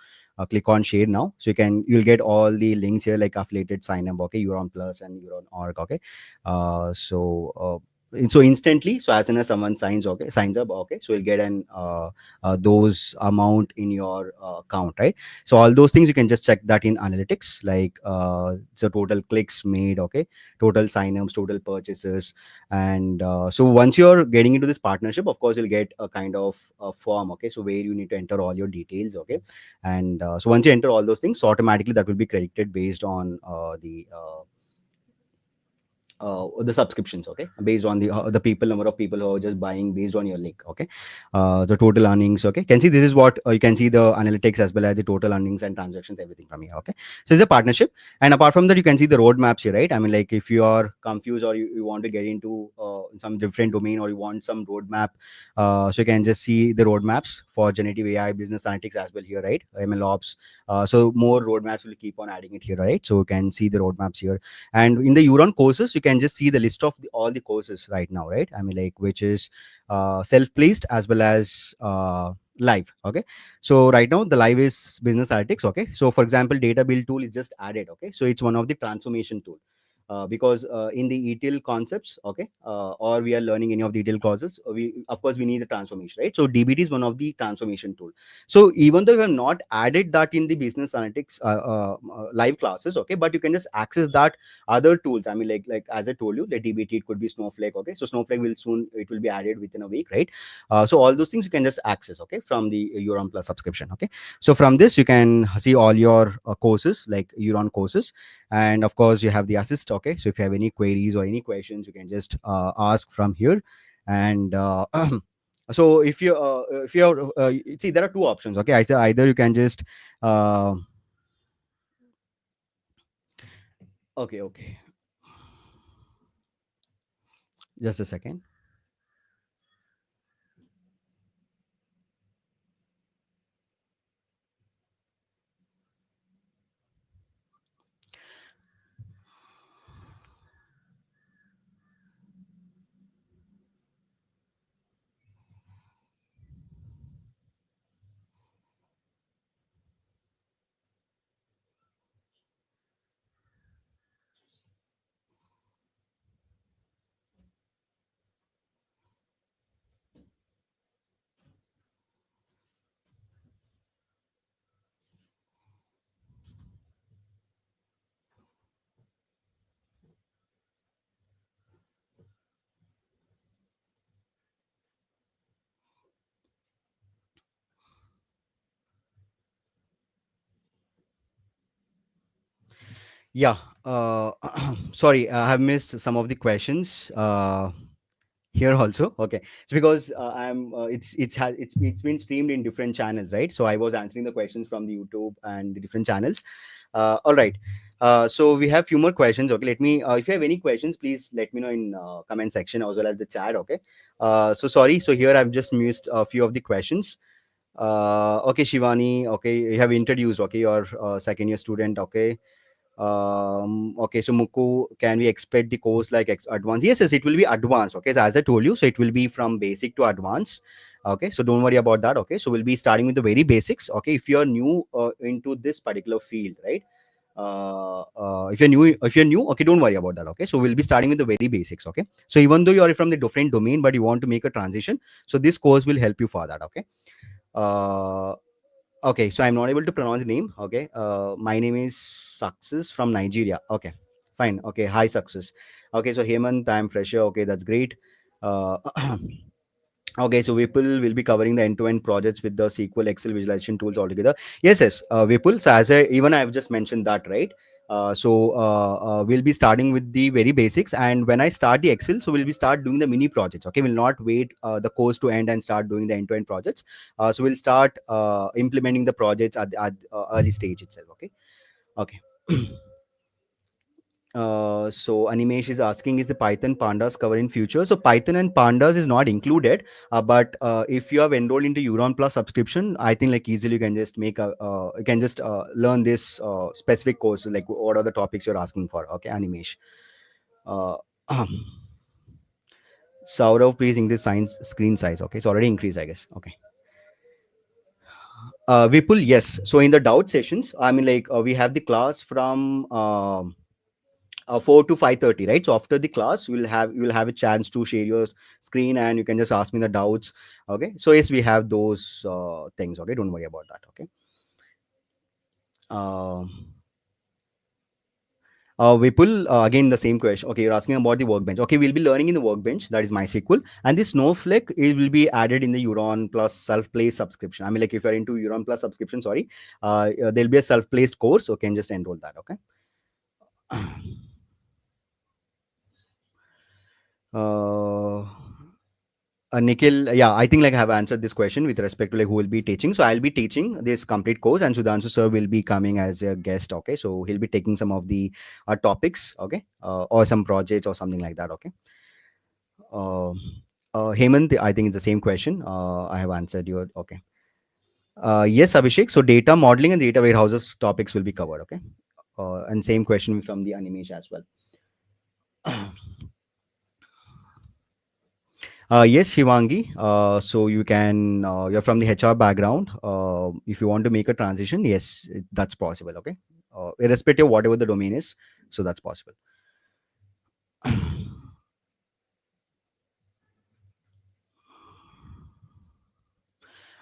click on share now, so you'll get all the links here, like affiliated sign up. Okay, Euron Plus and Euron org. Okay, so instantly, so as soon as someone signs up, okay, so you'll get an those amount in your account, right? So all those things you can just check that in analytics, like so total clicks made, okay, total signups, total purchases. And so once you're getting into this partnership, of course you'll get a kind of form, okay, so where you need to enter all your details. Okay, and so once you enter all those things, so automatically that will be credited based on the subscriptions, okay, based on the people, number of people who are just buying based on your link. Okay, the total earnings. Okay, can see this is what you can see the analytics as well as the total earnings and transactions, everything from here. Okay, so it's a partnership. And apart from that, you can see the roadmaps here, right? I mean like, if you are confused, or you want to get into some different domain, or you want some roadmap, so you can just see the roadmaps for generative AI, business analytics as well here, right? ML ops. So more roadmaps will keep on adding it here, right? So you can see the roadmaps here. And in the Euron courses, you can just see the list of all the courses right now, right? I mean like, which is self-placed as well as live. Okay, so right now the live is business analytics. Okay, so for example, data build tool is just added. Okay, so it's one of the transformation tool. Because in the ETL concepts, okay, or we are learning any of the ETL courses, we of course we need a transformation, right? So DBT is one of the transformation tool. So even though we have not added that in the business analytics live classes, okay, but you can just access that other tools. I mean like as I told you, the DBT, it could be Snowflake. Okay, so Snowflake will soon, it will be added within a week, right? So all those things you can just access, okay, from the Euron Plus subscription. Okay, so from this you can see all your courses, like Euron courses. And of course you have the assist. Okay, so if you have any queries or any questions, you can just ask from here. And so if you are see, there are two options. Okay, I say either you can just uh, okay, just a second. Yeah, sorry, I have missed some of the questions here also. Okay, so because I'm it's been streamed in different channels, right? So I was answering the questions from the YouTube and the different channels. All right. So we have few more questions. Okay, let me. If you have any questions, please let me know in comment section as well as the chat. Okay. So sorry. So here I've just missed a few of the questions. Okay, Shivani. Okay, you have introduced. Okay, your second year student. Okay. Okay, so Muku, can we expect the course like advanced? Yes, it will be advanced. Okay, so as I told you, so it will be from basic to advanced. Okay, so don't worry about that. Okay, so we'll be starting with the very basics. Okay, if you're new into this particular field, right? if you're new, okay, don't worry about that. Okay, so we'll be starting with the very basics. Okay, so even though you are from the different domain, but you want to make a transition, so this course will help you for that. Okay. uh, okay, so I'm not able to pronounce the name. Okay, my name is Success from Nigeria. Okay, fine. Okay, hi Success. Okay, so Hemant, I'm fresher. Okay, that's great. uh, Okay, so Vipul will be covering the end-to-end projects with the SQL, Excel visualization tools altogether. Yes, yes, Vipul. So as I even I've just mentioned that, right? We'll be starting with the very basics, and when I start the Excel, so we'll be start doing the mini projects. Okay, we'll not wait the course to end and start doing the end-to-end projects. So we'll start implementing the projects at early stage itself. Okay, okay. So Animesh is asking, is the Python pandas covered in future? So Python and pandas is not included, but if you have enrolled into Euron Plus subscription, I think like easily you can just make a you can just learn this specific course, like what are the topics you're asking for. Okay, Animesh. Uh, Saurav, please increase science screen size. Okay, it's already increased, I guess. Okay. Vipul, yes. So in the doubt sessions, I mean, like we have the class from 4 to 5:30, right? So after the class you will have a chance to share your screen and you can just ask me the doubts. Okay, so yes, we have those things. Okay, don't worry about that. Okay. uh, Vipul, again the same question. Okay, you're asking about the workbench. Okay, we'll be learning in the workbench, that is MySQL, and the Snowflake it will be added in the Euron Plus self-placed subscription. I mean, like if you're into Euron Plus subscription, sorry, there'll be a self-placed course. So can just enroll that. Okay. uh, Nikhil, yeah, I think like I have answered this question with respect to like who will be teaching. So I'll be teaching this complete course, and Sudhanshu sir will be coming as a guest. Okay, so he'll be taking some of the topics. Okay, or some projects or something like that. Okay. Uh, Hemant, I think it's the same question. I have answered your. Okay. Yes, Abhishek. So data modeling and data warehouses topics will be covered. Okay. And same question from the Animesh as well. Yes, Shivangi. So you're from the HR background. If you want to make a transition, yes, that's possible. Okay. Irrespective of whatever the domain is, so that's possible.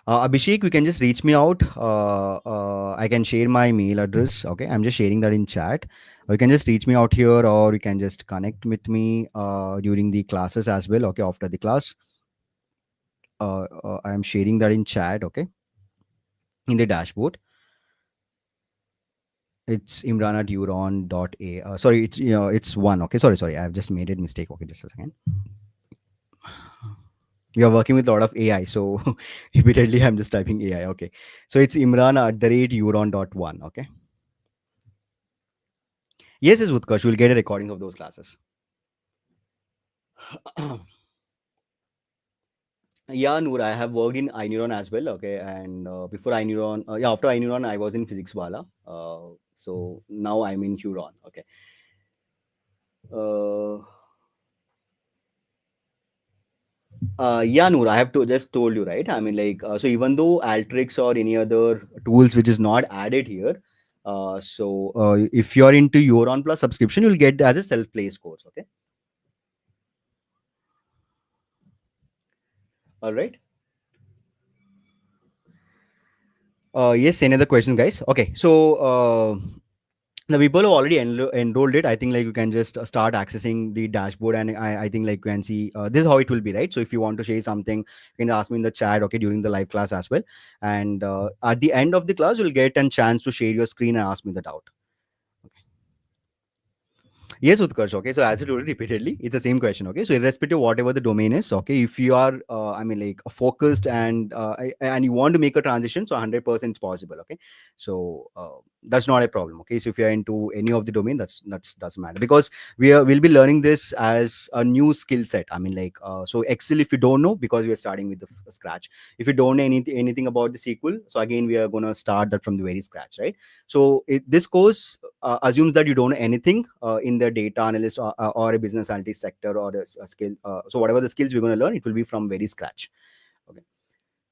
Abhishek, you can just reach me out. I can share my mail address. Okay, I'm just sharing that in chat. Or you can just reach me out here, or you can just connect with me during the classes as well. Okay, after the class, I am sharing that in chat. Okay, in the dashboard. It's Imran at Euron dot a. Sorry, it's one. Okay, sorry. I've just made a mistake. Okay, just a second. We are working with a lot of AI, so immediately I'm just typing AI. Okay, so it's Imran at the rate Euron dot one. Okay. Yes, it's Utkarsh. We'll get a recording of those classes. Yeah, Noor, I have worked in iNeuron as well. Okay, and before iNeuron, yeah, after iNeuron, I was in Physics Wala. So now I'm in Huron. Okay. Uh, yeah, Noor, I have to just told you, right? I mean, like, so even though Alteryx or any other tools which is not added here, if you're into Euron Plus subscription, you'll get as a self-placed course. Okay. All right. Yes. Any other questions, guys? Okay. So, the people who already enrolled it, I think like you can just start accessing the dashboard, and I think like you can see this is how it will be, right? So if you want to share something, you can ask me in the chat, okay, during the live class as well. And at the end of the class, you'll get a chance to share your screen and ask me the doubt. Yes, Utkarsh. Okay, so as I told you repeatedly, it's the same question. Okay, so irrespective of whatever the domain is, okay, if you are, I mean, like focused and you want to make a transition, so 100% is possible. Okay, so that's not a problem. Okay, so if you're into any of the domain, that's doesn't matter because we'll be learning this as a new skill set. I mean, like so Excel, if you don't know, because we are starting with the scratch. If you don't know anything about the SQL, so again we are gonna start that from the very scratch, right? So this course assumes that you don't know anything in the data analyst or a business analyst sector or a skill. So whatever the skills we're going to learn, it will be from very scratch. Okay,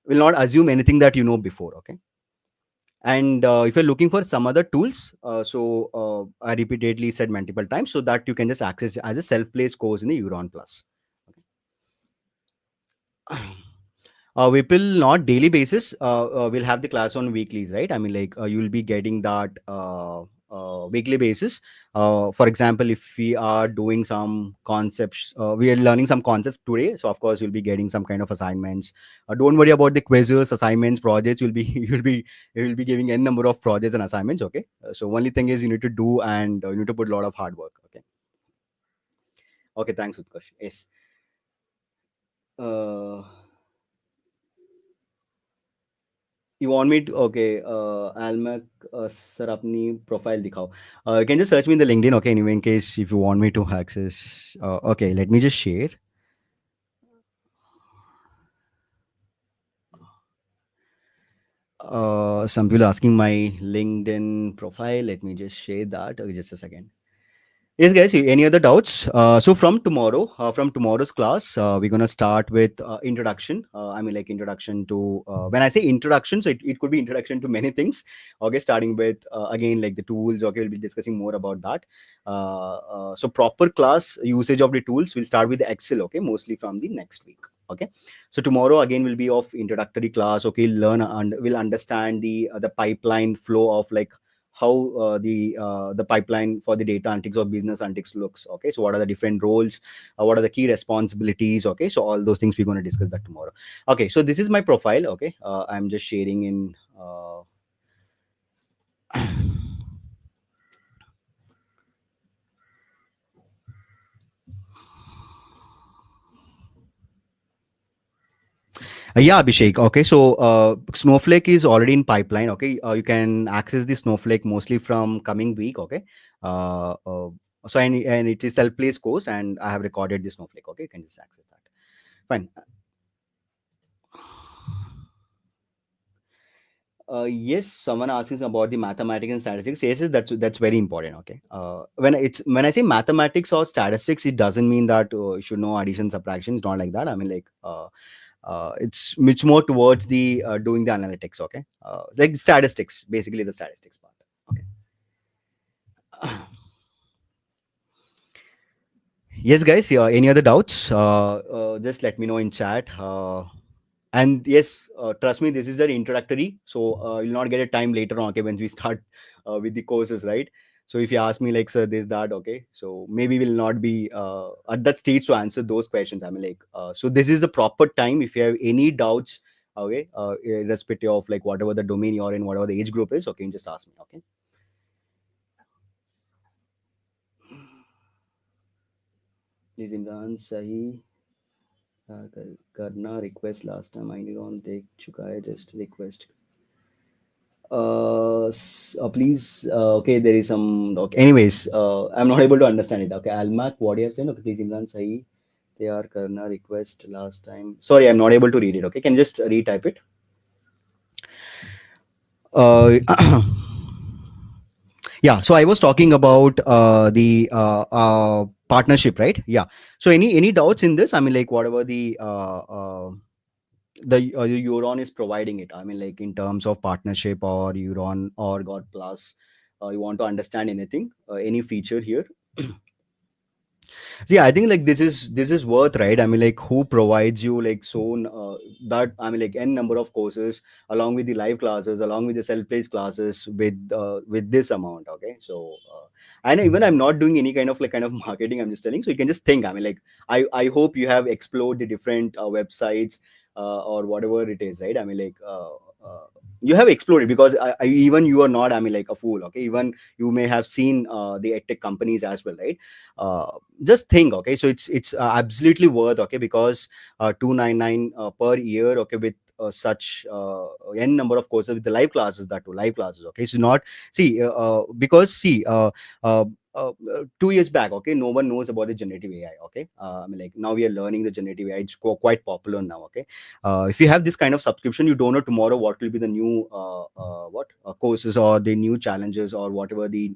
we'll not assume anything that you know before. Okay. And if you're looking for some other tools, I repeatedly said multiple times, so that you can just access as a self-paced course in the Euron Plus. We will not daily basis. We'll have the class on weeklies, right? I mean, like you'll be getting that weekly basis. For example, if we are doing some concepts, we are learning some concepts today. So of course, you'll be getting some kind of assignments. Don't worry about the quizzes, assignments, projects. You'll be you'll be giving n number of projects and assignments. Okay. So only thing is you need to do, and you need to put a lot of hard work. Okay. Okay. Thanks, Utkarsh. Yes. Uh, You want me to? Okay, Almac, sir, अपनी profile दिखाओ. You can just search me in the LinkedIn, okay? Anyway, in case if you want me to access. Okay, let me just share. Some people asking my LinkedIn profile. Let me just share that. Okay, just a second. Yes, guys. Any other doubts? So from tomorrow's class, we're gonna start with introduction. I mean, like introduction to. When I say introduction, so it could be introduction to many things. Okay, starting with again like the tools. Okay, we'll be discussing more about that. So proper class usage of the tools. We'll start with the Excel. Okay, mostly from the next week. Okay, so tomorrow again will be of introductory class. Okay, learn and we'll understand the pipeline flow of like how the pipeline for the data analytics or business analytics looks. Okay, so what are the different roles, what are the key responsibilities. Okay, so all those things we're going to discuss that tomorrow. Okay, so this is my profile. Okay, I'm just sharing in yeah, Abhishek. Okay, so Snowflake is already in pipeline. Okay, you can access the Snowflake mostly from coming week. Okay, uh, uh, and it is self-placed course, and I have recorded the Snowflake. Okay, you can just access that. Fine. Yes, someone asking about the mathematics and statistics. Yes, yes, that's very important. Okay. When I say mathematics or statistics, it doesn't mean that you should know addition, subtraction. It's not like that. I mean, like it's much more towards the doing the analytics. Okay. Like statistics, basically the statistics part. Okay. Yes, guys. Yeah, any other doubts? Just let me know in chat. And yes, trust me, this is the introductory, so you'll not get a time later on. Okay, when we start with the courses, right? So if you ask me, like, sir, this, that, okay, so maybe we'll not be at that stage to answer those questions. I mean, like, so this is the proper time. If you have any doubts, okay, irrespective of like whatever the domain you're in, whatever the age group is, okay, just ask me. Okay. Please, Imran, सही करना request last time I नहीं देख चुका है just request please okay, there is some okay. Anyways, I'm not able to understand it. Okay, Almac, what you have said? Okay, please, Imran, sahi they are karna request last time. Sorry, I'm not able to read it. Okay, can you just retype it? uh, yeah, so I was talking about the partnership, right? Yeah, so any doubts in this? I mean, like whatever the Euron is providing it. I mean, like in terms of partnership or Euron or God Plus, you want to understand anything, any feature here? See, I think like this is worth, right? I mean, like who provides you like that I mean like n number of courses along with the live classes, along with the self-paced classes with this amount. Okay, so and even I'm not doing any kind of like kind of marketing. I'm just telling, so you can just think. I mean, like I hope you have explored the different websites or whatever it is, right? I mean, like. You have explored it because even you are not, I mean, like a fool. Okay, even you may have seen the edtech companies as well, right? uh, just think. Okay, so it's absolutely worth. Okay, because 299 per year. Okay, with such n number of courses with the live classes, that too live classes. Okay, so not see because see 2 years back, okay, no one knows about the generative AI. Okay, I mean, like now we are learning the generative AI. It's quite popular now. Okay, if you have this kind of subscription, you don't know tomorrow what will be the new what courses or the new challenges or whatever the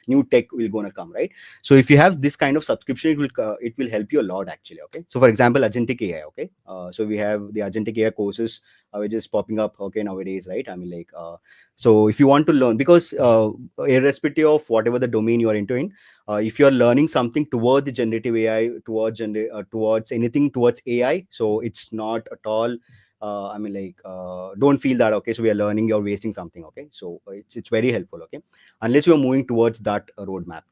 new tech will gonna come, right? So if you have this kind of subscription, it will help you a lot actually. Okay, so for example, agentic AI. Okay, so we have the agentic AI courses which is popping up, okay, nowadays, right? So if you want to learn, because irrespective of whatever the domain you are into in, if you are learning something towards the generative AI, towards anything towards AI, so it's not at all. Don't feel that, okay, so we are learning, you're wasting something, okay. So it's very helpful, okay, unless you are moving towards that roadmap.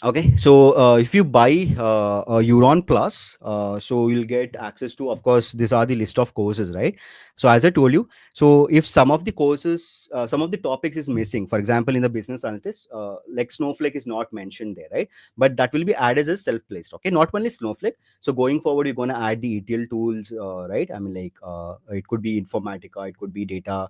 Okay, so if you buy Euron Plus, so you'll get access to, of course, these are the list of courses, right? So as I told you, so if some of the courses, some of the topics is missing, for example, in the business analyst, like Snowflake is not mentioned there, right? But that will be added as self-placed, okay? Not only Snowflake. So going forward, you're gonna add the ETL tools, right? It could be Informatica, it could be Data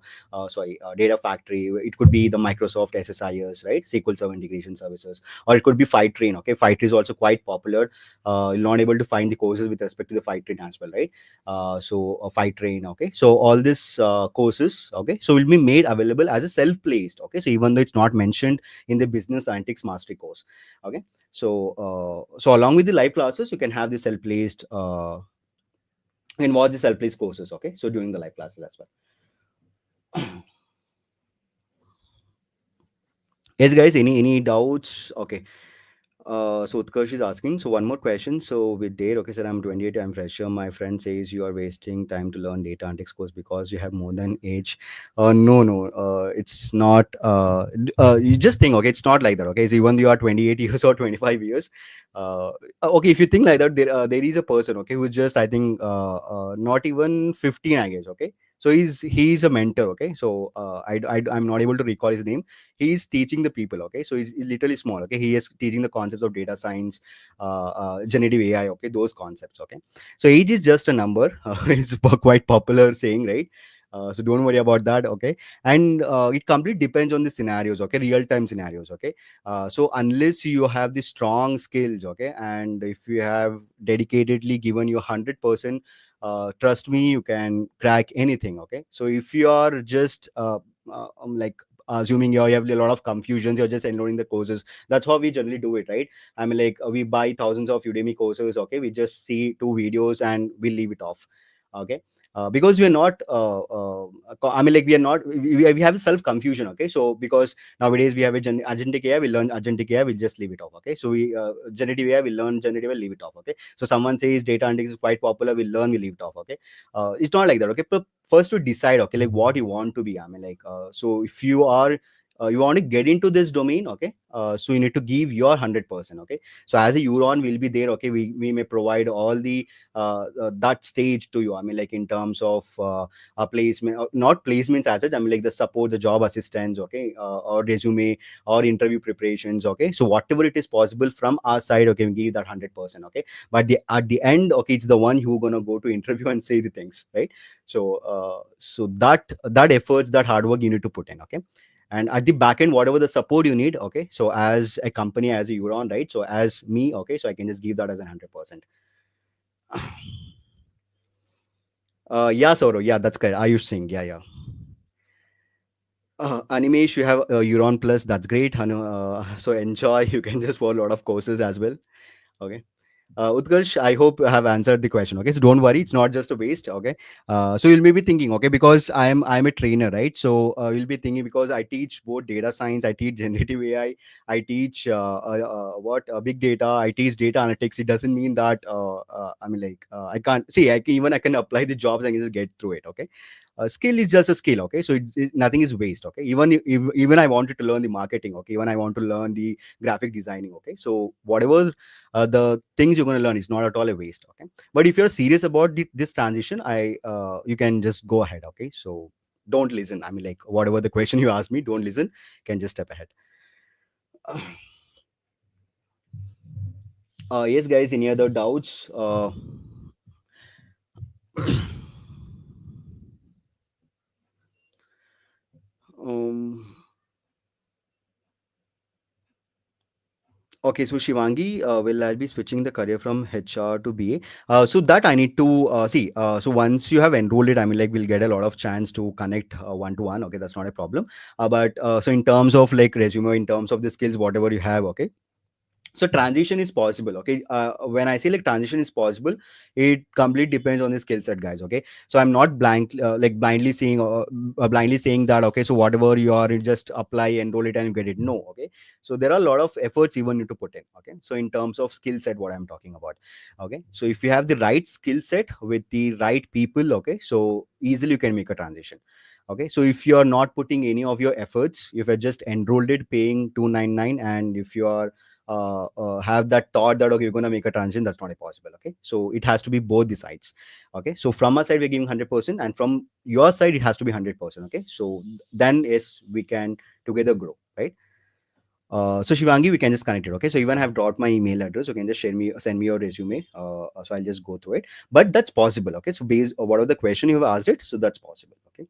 Factory, it could be the Microsoft SSIS, right? SQL Server Integration Services, or it could be Fightrain. Okay, Fightrain is also quite popular. You're not able to find the courses with respect to the Fightrain as well, right? Fightrain. Okay, so all these courses, okay, so will be made available as a self-placed. Okay, so even though it's not mentioned in the business analytics mastery course. Okay, so along with the live classes, you can have the self-placed. And watch the self-placed courses. Okay, so during the live classes as well. Yes, guys. Any doubts? Okay. So Utkarsh is asking. So one more question. So with date, okay, sir, I'm 28. I'm fresher. My friend says you are wasting time to learn data analytics course because you have more than age. No, no. It's not. You just think. Okay, it's not like that. Okay, so even you are 28 years or 25 years. Okay, if you think like that, there is a person. Okay, who's just, I think, not even 15, I guess. Okay. So he's a mentor. Okay. So I'm not able to recall his name. He's teaching the people. Okay, so he's literally small. Okay, he is teaching the concepts of data science, generative AI. Okay, those concepts. Okay, so age is just a number. It's a quite popular saying, right? So don't worry about that. Okay, and it completely depends on the scenarios. Okay, real time scenarios. Okay, so unless you have the strong skills, okay, and if you have dedicatedly given you 100%, trust me, you can crack anything. Okay, so if you are just like assuming you have a lot of confusions, you're just enrolling the courses. That's how we generally do it, right? We buy thousands of Udemy courses. Okay, we just see two videos and we leave it off. Okay, because we are not we are not we have self confusion. Okay, so because nowadays we have agentic AI, we learn agentic AI, we'll just leave it off. Okay, so we generative AI, we learn generative AI, leave it off. Okay, so someone says data analytics is quite popular, we learn, we leave it off. Okay, it's not like that. Okay, but first to decide, okay, like what you want to be. So if you are you want to get into this domain, okay, so you need to give your 100%. Okay, so as a Euron, we'll be there. Okay, we may provide all the that stage to you. In terms of placement, not placements as such. The support, the job assistance, okay, or resume or interview preparations. Okay, so whatever it is possible from our side, okay, we give that 100%. Okay, but at the end, okay, it's the one who gonna go to interview and say the things, right? So that efforts, that hard work you need to put in. Okay, and at the back end, whatever the support you need, okay, so as a company, as a Euron, right, so as me, okay, so I can just give that as a 100%. Yeah, Sauro, yeah, that's correct. Ayush Singh, yeah, yeah. Animesh, you have Euron Plus, that's great. So enjoy. You can just follow a lot of courses as well. Okay. Utkarsh, I hope I have answered the question. Okay, so don't worry, it's not just a waste. Okay, so you'll maybe thinking, okay, because I'm a trainer, right? So you'll be thinking, because I teach both data science, I teach generative AI, I teach big data, I teach data analytics. It doesn't mean that I can't see. I can apply the jobs and just get through it. Okay, skill is just a skill. Okay, so nothing is waste. Okay, even I wanted to learn the marketing. Okay, even I want to learn the graphic designing. Okay, so whatever the things you're going to learn is not at all a waste. Okay, but if you're serious about this transition, you can just go ahead. Okay, so don't listen. Whatever the question you ask me, don't listen, can just step ahead. Yes, guys, any other doubts? um Okay, so Shivangi, will I be switching the career from HR to BA? So that I need to see. So once you have enrolled it, we'll get a lot of chance to connect one to one. Okay, that's not a problem. But so in terms of like resume, in terms of the skills, whatever you have, okay, So transition is possible. Okay, when I say like transition is possible, it completely depends on the skill set, guys. Okay, so I'm not blank like blindly saying that okay, so whatever you are, you just apply, enroll it, and you get it. No. Okay, so there are a lot of efforts even need to put in. Okay, so in terms of skill set, what I'm talking about. Okay, so if you have the right skill set with the right people, okay, so easily you can make a transition. Okay, so if you are not putting any of your efforts, if you're just enrolled it paying 299, and if you are have that thought that okay, you're going to make a transition, that's not possible. Okay, so it has to be both the sides. Okay, so from our side we're giving 100%, and from your side it has to be 100%. Okay, so then yes, we can together grow, right? So Shivangi, we can just connect it. Okay, so even have dropped my email address. You can just send me your resume. So I'll just go through it. But that's possible. Okay, so based on whatever the question you have asked it, so that's possible. Okay.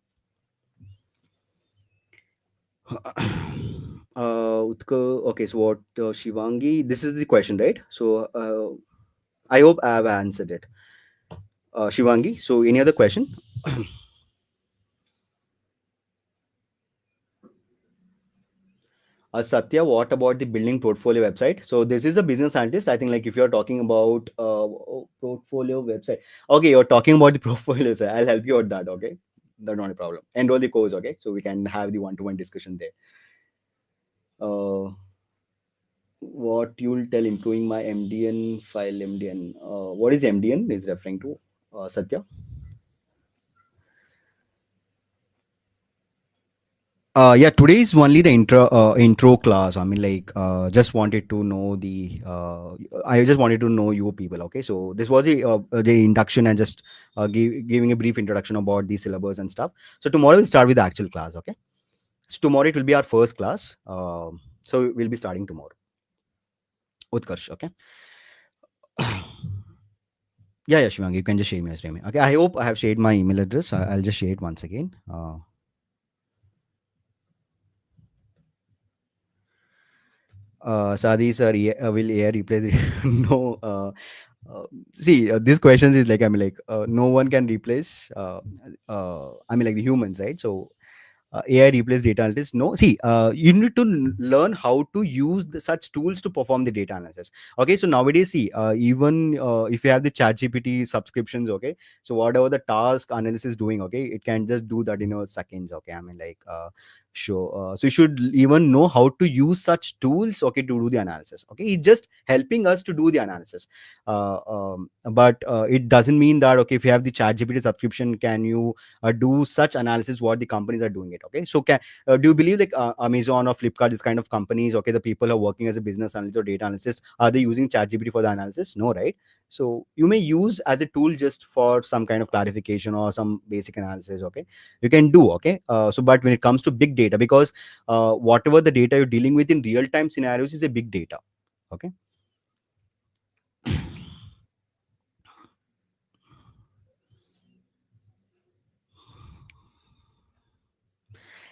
Okay, so what, Shivangi? This is the question, right? So I hope I have answered it. Shivangi, so any other question? Satya, what about the building portfolio website? So this is a business analyst. I think like if you're talking about portfolio website, okay, you're talking about the portfolio. Sir. I'll help you out that. Okay, that's not a problem. Enroll the course. Okay, so we can have the one-to-one discussion there. Uh, what you'll tell improving my MDN file MDN. What is MDN is referring to, Satya? Yeah, today is only the intro class. I mean, like, just wanted to know the. I just wanted to know you people. Okay, so this was the induction and just giving a brief introduction about the syllabus and stuff. So tomorrow we'll start with the actual class. Okay, so tomorrow it will be our first class. So we'll be starting tomorrow. Utkarsh. Okay. Yeah, yeah, Shivangi, you can just share me your email. Okay, I hope I have shared my email address. I'll just share it once again. Sadi sir, will AI replace the no? See, these questions is like I mean, like no one can replace. I mean, like the humans, right? So AI replace data analytics? No. See, you need to learn how to use such tools to perform the data analysis. Okay, so nowadays, see, even if you have the chat GPT subscriptions, okay, so whatever the task analysis doing, okay, it can just do that in a seconds. Okay, I mean, like, sure. So you should even know how to use such tools, okay, to do the analysis. Okay, it's just helping us to do the analysis. But it doesn't mean that okay, if you have the chat GPT subscription, can you do such analysis what the companies are doing it. Okay, so do you believe like Amazon or Flipkart, this kind of companies, okay, the people who are working as a business analyst or data analyst, are they using ChatGPT for the analysis? No, right? So you may use as a tool just for some kind of clarification or some basic analysis. Okay, you can do. Okay, so but when it comes to big data, because whatever the data you're dealing with in real time scenarios is a big data. Okay.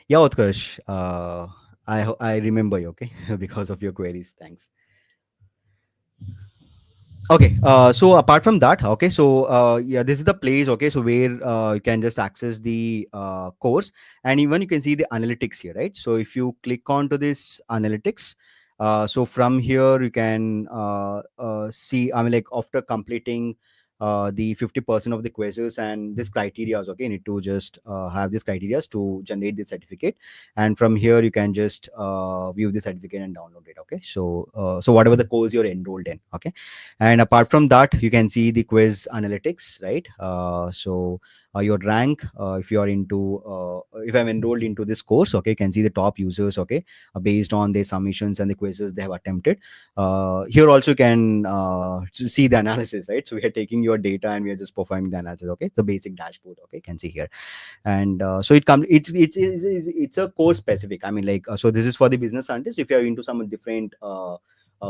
Yeah, Utkarsh, I remember you. Okay, because of your queries. Thanks. Okay, so apart from that, okay, so yeah, this is the place, okay, so where you can just access the course, and even you can see the analytics here, right? So if you click onto this analytics, so from here you can see, I mean, like after completing the 50% of the quizzes and this criteria, okay, you need to just have these criteria to generate the certificate, and from here you can just view the certificate and download it. Okay, so so whatever the course you're enrolled in, okay, and apart from that you can see the quiz analytics, right? So your rank, if you are into if I'm enrolled into this course, okay, you can see the top users, okay, based on their submissions and the quizzes they have attempted. Here also you can see the analysis, right? So we are taking your data and we are just performing the analysis. Okay, the basic dashboard, okay, you can see here. And so it comes, it's a course specific, I mean, like so this is for the business scientist. If you are into some different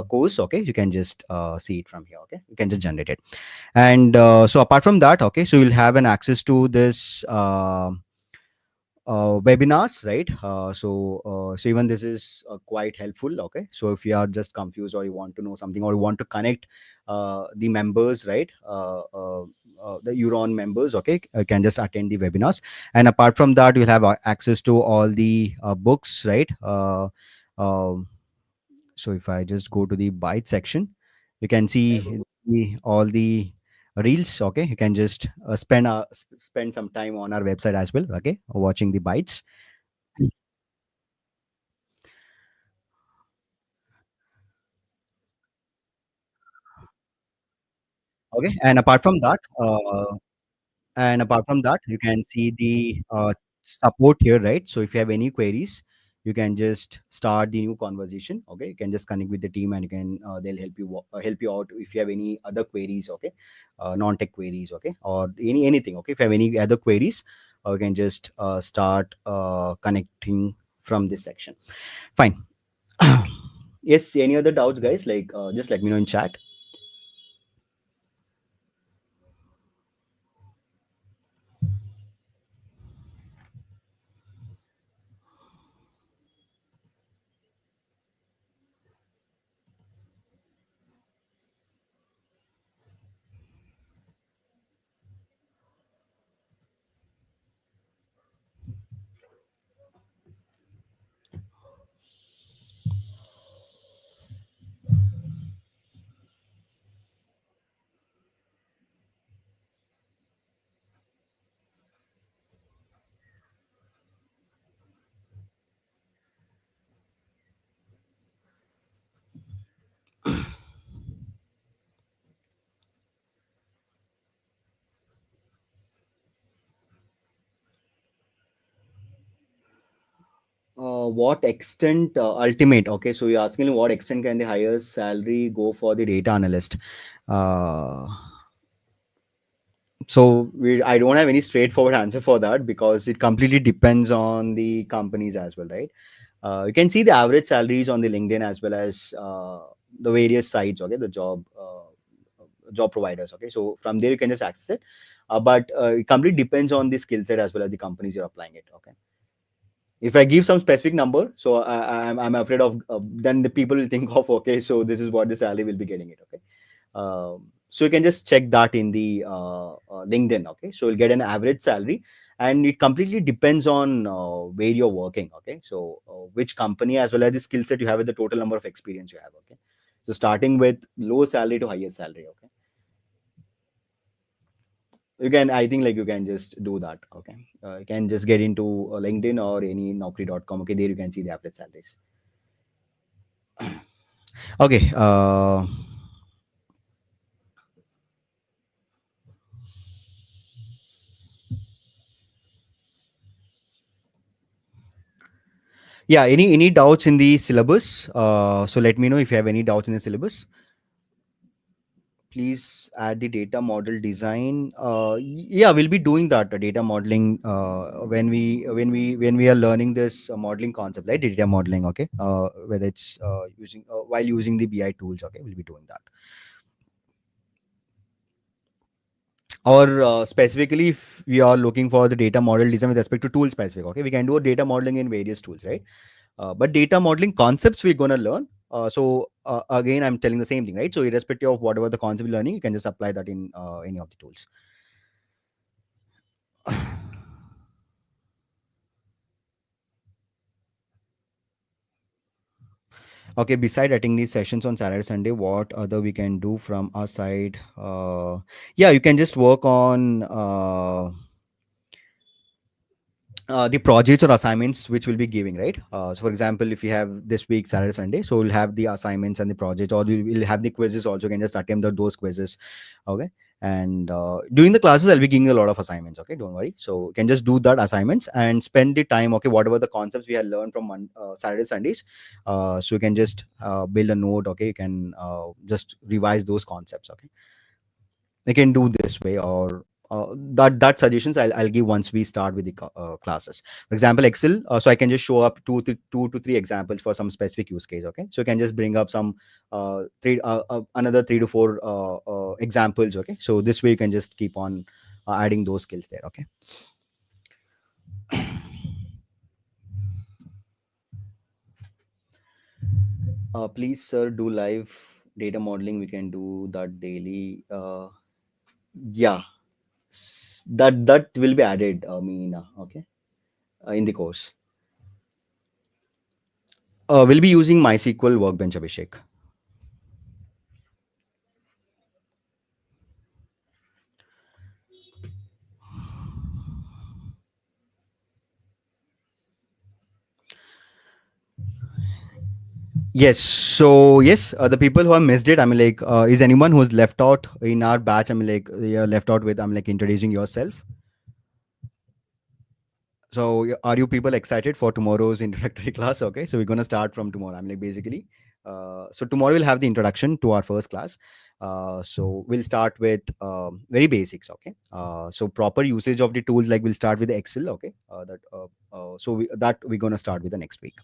course, okay, you can just see it from here. Okay, you can just generate it. And so apart from that, okay, so you'll have an access to this webinars, right? So even this is quite helpful. Okay, so if you are just confused or you want to know something or you want to connect the members, right? The Euron members, okay, can just attend the webinars. And apart from that, you'll have access to all the books, right? Um So if I just go to the byte section, you can see all the reels. Okay, you can just spend some time on our website as well. Okay, watching the bytes. Okay, and apart from that, you can see the support here, right? So if you have any queries, you can just start the new conversation. Okay, you can just connect with the team, and you can they'll help you out if you have any other queries. Okay, non-tech queries. Okay, or anything. Okay, if you have any other queries, you can just start connecting from this section. Fine. Yes. Any other doubts, guys? Like, just let me know in chat. What extent ultimate? Okay, so you're asking what extent can the higher salary go for the data analyst? uh, I don't have any straightforward answer for that because it completely depends on the companies as well, right? You can see the average salaries on the LinkedIn as well as the various sites. Okay, the job providers. Okay, so from there you can just access it, but it completely depends on the skill set as well as the companies you're applying it. Okay, if I give some specific number, so I'm afraid of then the people will think of, okay, so this is what the salary will be getting it. Okay, so you can just check that in the LinkedIn. Okay, so you'll get an average salary, and it completely depends on where you're working. Okay, so which company as well as the skill set you have with the total number of experience you have. Okay, so starting with low salary to highest salary. Okay, you can, I think, like, you can just do that. Okay, you can just get into LinkedIn or any naukri.com. Okay, there you can see the average salaries. Okay. Yeah. Any doubts in the syllabus? So let me know if you have any doubts in the syllabus. Please add the data model design. Yeah, we'll be doing that data modeling when we are learning this modeling concept, right? Data modeling. Okay. Whether it's using while using the BI tools. Okay, we'll be doing that. Or specifically, if we are looking for the data model design with respect to tool specific. Okay, we can do a data modeling in various tools, right? But data modeling concepts we're going to learn. Again, I'm telling the same thing, right? So irrespective of whatever the concept you're learning, you can just apply that in any of the tools. Okay, beside attending these sessions on Saturday, Sunday, what other we can do from our side? Yeah, you can just work on the projects or assignments which we'll be giving, right? So, for example, if you have this week Saturday, Sunday, so we'll have the assignments and the project, or we'll have the quizzes also. You can just attempt those quizzes. Okay, and during the classes, I'll be giving a lot of assignments. Okay, don't worry. So you can just do that assignments and spend the time. Okay, whatever the concepts we have learned from Saturday, Sundays, so you can just build a note. Okay, you can just revise those concepts. Okay, we can do this way, or that suggestions I'll give once we start with the classes. For example, Excel, so I can just show up two to three examples for some specific use case. Okay, so you can just bring up some another three to four examples. Okay, so this way you can just keep on adding those skills there. Okay. Please, sir, do live data modeling. We can do that daily. Yeah, that will be added, Meena. Okay, in the course. We'll be using MySQL Workbench, Abhishek. Yes. So yes, the people who have missed it, I mean, like, is anyone who's left out in our batch? I mean, like, you're left out with, I'm like introducing yourself. So are you people excited for tomorrow's introductory class? Okay, so we're gonna start from tomorrow. I'm like basically, so tomorrow we'll have the introduction to our first class. So we'll start with very basics. Okay, so proper usage of the tools. Like we'll start with the Excel. Okay, that we're gonna start with the next week.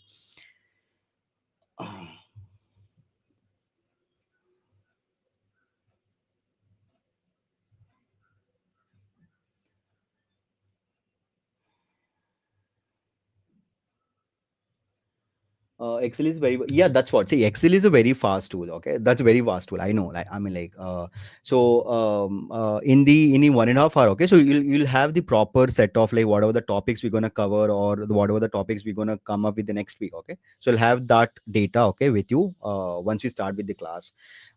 Excel is very yeah. That's what. See, Excel is a very fast tool. Okay, that's a very fast tool. I know. Like I mean, like in the 1.5 hour. Okay, so you'll have the proper set of like whatever the topics we're gonna cover or whatever the topics we're gonna come up with the next week. Okay, so you'll have that data. Okay, with you once we start with the class.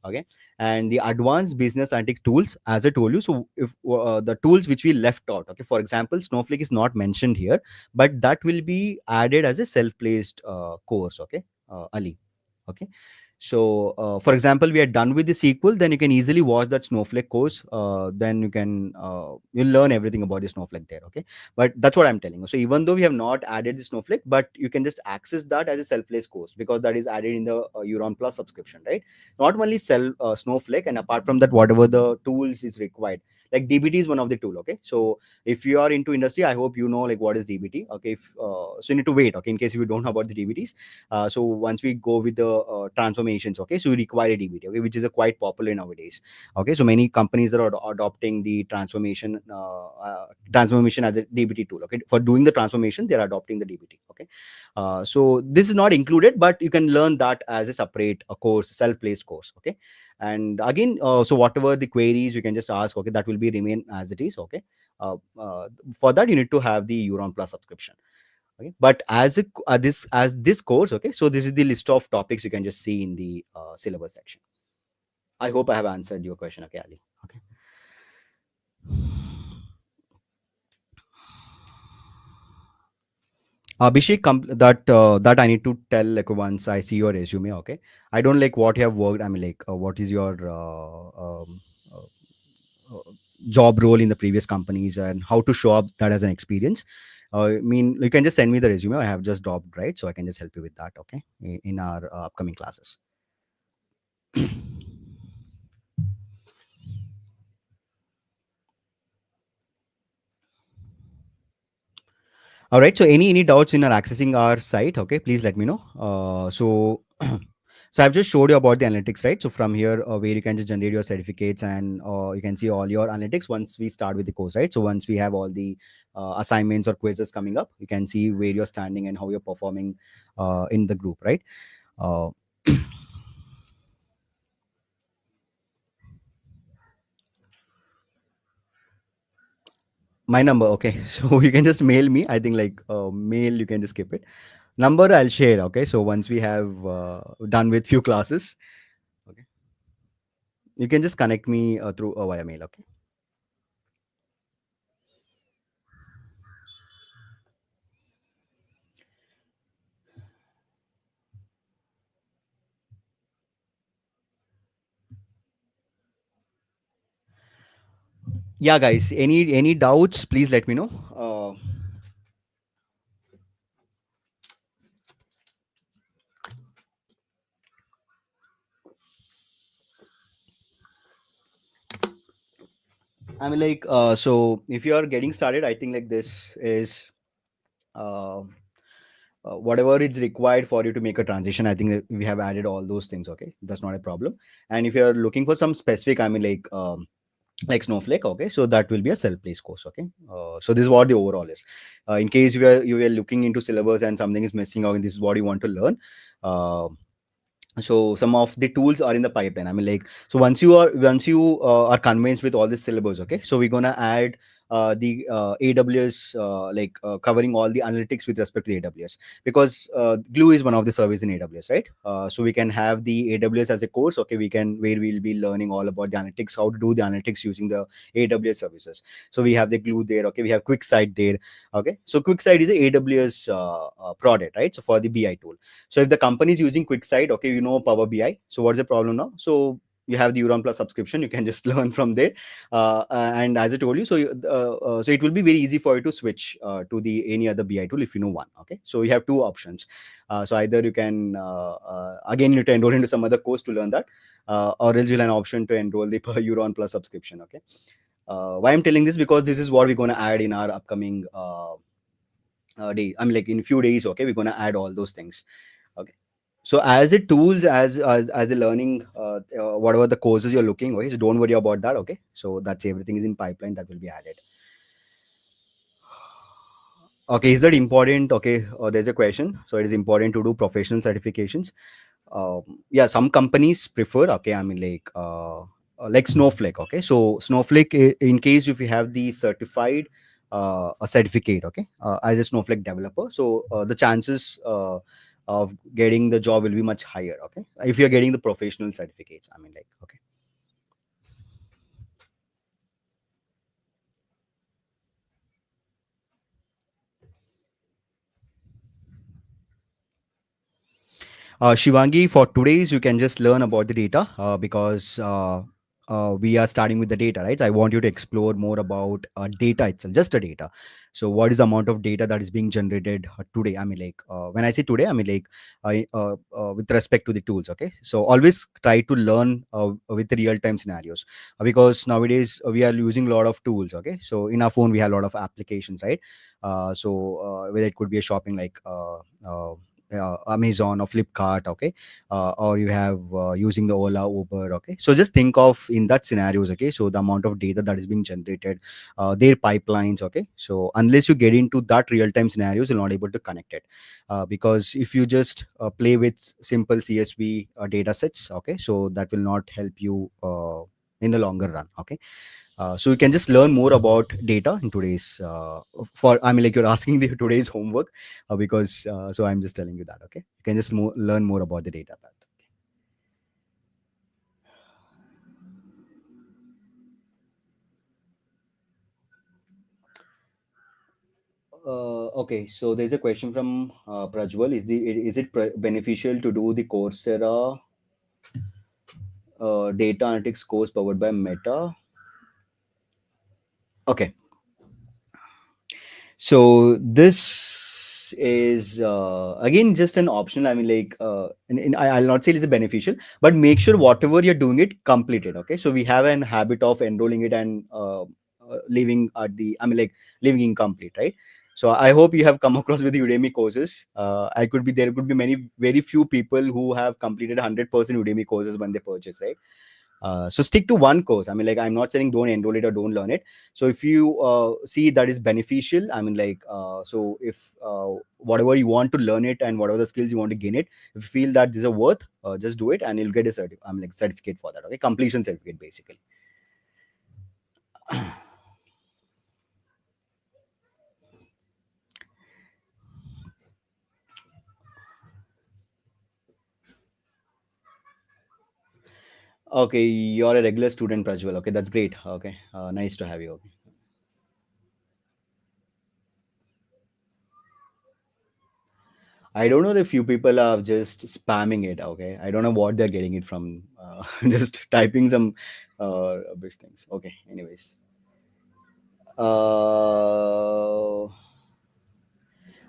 Okay, and the advanced business analytic tools, as I told you. So if the tools which we left out. Okay, for example, Snowflake is not mentioned here, but that will be added as a self-placed course. Okay, Ali. Okay, so for example, we are done with the SQL, then you can easily watch that Snowflake course. Then you'll learn everything about the Snowflake there. Okay, but that's what I'm telling you. So even though we have not added the Snowflake, but you can just access that as a self-placed course because that is added in the Euron Plus subscription, right? Not only sell Snowflake, and apart from that, whatever the tools is required, like DBT is one of the tool. Okay, so if you are into industry, I hope you know like what is DBT. Okay, so you need to wait. Okay, in case if you don't know about the DBTs, so once we go with the transformations, okay, so you require a DBT, okay, which is a quite popular nowadays. Okay, so many companies are adopting the transformation as a DBT tool. Okay, for doing the transformation, they are adopting the DBT. Okay, so this is not included, but you can learn that as a separate course, self-placed course. Okay, and again, so whatever the queries you can just ask. Okay, that will be remain as it is. Okay, uh, uh, for that you need to have the Euron Plus subscription. Okay, but as this course. Okay, so this is the list of topics you can just see in the syllabus section. I hope I have answered your question. Okay, Ali. Okay. Abhishek, that I need to tell like once I see your resume. Okay, I don't like what you have worked. I mean, like what is your uh, uh, job role in the previous companies and how to show up that as an experience. I mean, you can just send me the resume. I have just dropped, right? So I can just help you with that. Okay, in our upcoming classes. All right. So any doubts in our accessing our site? Okay, please let me know. So I've just showed you about the analytics, right? So from here, where you can just generate your certificates and you can see all your analytics once we start with the course, right? So once we have all the assignments or quizzes coming up, you can see where you're standing and how you're performing in the group, right? Uh, my number, okay. So you can just mail me. I think like mail, you can just skip it. Number I'll share. Okay. So once we have done with few classes, okay, you can just connect me through via mail. Okay. Yeah, guys. Any doubts? Please let me know. I mean, like, so if you are getting started, I think like this is uh, whatever is required for you to make a transition. I think that we have added all those things. Okay, that's not a problem. And if you are looking for some specific, I mean, like Snowflake, okay, so that will be a self-placed course. Okay, so this is what the overall is. In case you are looking into syllabus and something is missing out, and this is what you want to learn. Uh, so some of the tools are in the pipeline. I mean, like, so once you are convinced with all this syllabus, okay, so we're gonna add the AWS, covering all the analytics with respect to the AWS, because Glue is one of the service in AWS, right? So we can have the AWS as a course, okay, we can, where we'll be learning all about the analytics, how to do the analytics using the AWS services. So we have the Glue there, okay, we have QuickSight there, okay. So QuickSight is a AWS product, right? So for the BI tool. So if the company is using QuickSight, okay, you know Power BI. So what's the problem now? So you have the Euron Plus subscription. You can just learn from there. And as I told you, so it will be very easy for you to switch to the any other BI tool if you know one. Okay, so you have two options. So either you can again you need to enroll into some other course to learn that, or else you'll have an option to enroll the per Euron Plus subscription. Okay. Why I'm telling this, because this is what we're going to add in our upcoming day. I mean, like in a few days. Okay, we're going to add all those things. Okay. So as the tools, as the learning, whatever the courses you're looking, okay, so don't worry about that. Okay, so that's everything is in pipeline that will be added. Okay, is that important? Okay, there's a question. So it is important to do professional certifications. Yeah, some companies prefer. Okay, I mean like Snowflake. Okay, so Snowflake, in case if you have the certified a certificate, okay, as a Snowflake developer, so the chances of getting the job will be much higher. Okay, if you're getting the professional certificates, I mean, like, okay. Shivangi, for today's, you can just learn about the data, because we are starting with the data, right? I want you to explore more about data itself, just the data. So, what is the amount of data that is being generated today? I mean, like, when I say today, I mean, like, with respect to the tools, okay? So, always try to learn with the real time scenarios, because nowadays we are using a lot of tools, okay? So, in our phone, we have a lot of applications, right? Whether it could be a shopping like Amazon or Flipkart, okay, or you have using the Ola, Uber, okay. So just think of in that scenarios, okay. So the amount of data that is being generated, their pipelines, okay. So unless you get into that real time scenarios, you're not able to connect it, because if you just play with simple CSV data sets, okay, so that will not help you in the longer run, okay. So you can just learn more about data in today's for I mean, like, you're asking the today's homework, because so I'm just telling you that, okay, you can just learn more about the data part. Okay, so there's a question from Prajwal. Is it beneficial to do the Coursera data analytics course powered by Meta? Okay, so this is again just an optional. I mean, like, I'll not say it's a beneficial, but make sure whatever you're doing it completed. Okay, so we have an habit of enrolling it and leaving at the, I mean, like, leaving incomplete, right? So I hope you have come across with the Udemy courses. I could be there could be many very few people who have completed 100% Udemy courses when they purchase, right? So stick to one course. I mean, like, I'm not saying don't enroll it or don't learn it. So if you see that is beneficial, I mean, like, so if whatever you want to learn it and whatever the skills you want to gain it, if you feel that these are worth, just do it and you'll get a I mean, like, certificate for that. Okay, completion certificate basically. Okay, you're a regular student, Prajwal. Okay, that's great. Okay, nice to have you. Okay. I don't know, the few people are just spamming it. Okay, I don't know what they're getting it from. Just typing some rubbish things. Okay, anyways. Uh,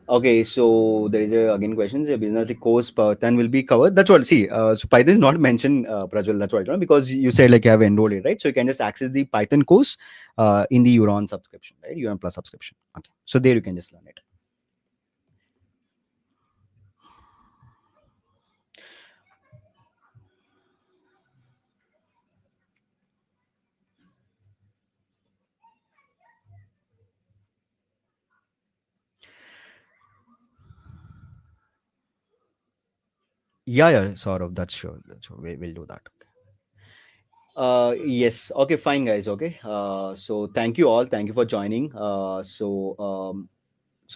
okay, so there is a again questions. A business course Python will be covered. That's what. See, so Python is not mentioned, Prajwal. That's what I don't know, because you said like you have enrolled it, right? So you can just access the Python course in the Euron subscription, right? Euron Plus subscription. Okay, so there you can just learn it. Yeah, yeah, sort of. That's sure. That's sure. We'll do that. Yes. Okay, fine, guys. Okay. So thank you all. Thank you for joining. So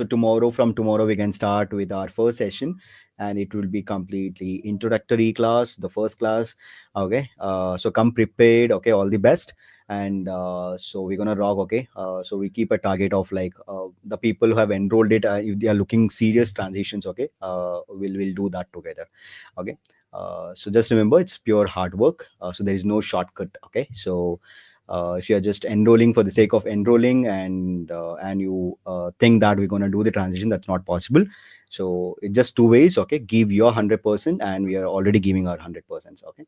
tomorrow, from tomorrow, we can start with our first session, and it will be completely introductory class, the first class. Okay. So come prepared. Okay. All the best. And so we're gonna rock. Okay. So we keep a target of like the people who have enrolled it. If they are looking serious transitions. Okay. We'll do that together. Okay. So just remember, it's pure hard work. So there is no shortcut. Okay. So if you are just enrolling for the sake of enrolling, and you think that we're going to do the transition, that's not possible. So it's just two ways. Okay, give your 100%, and we are already giving our 100%. Okay.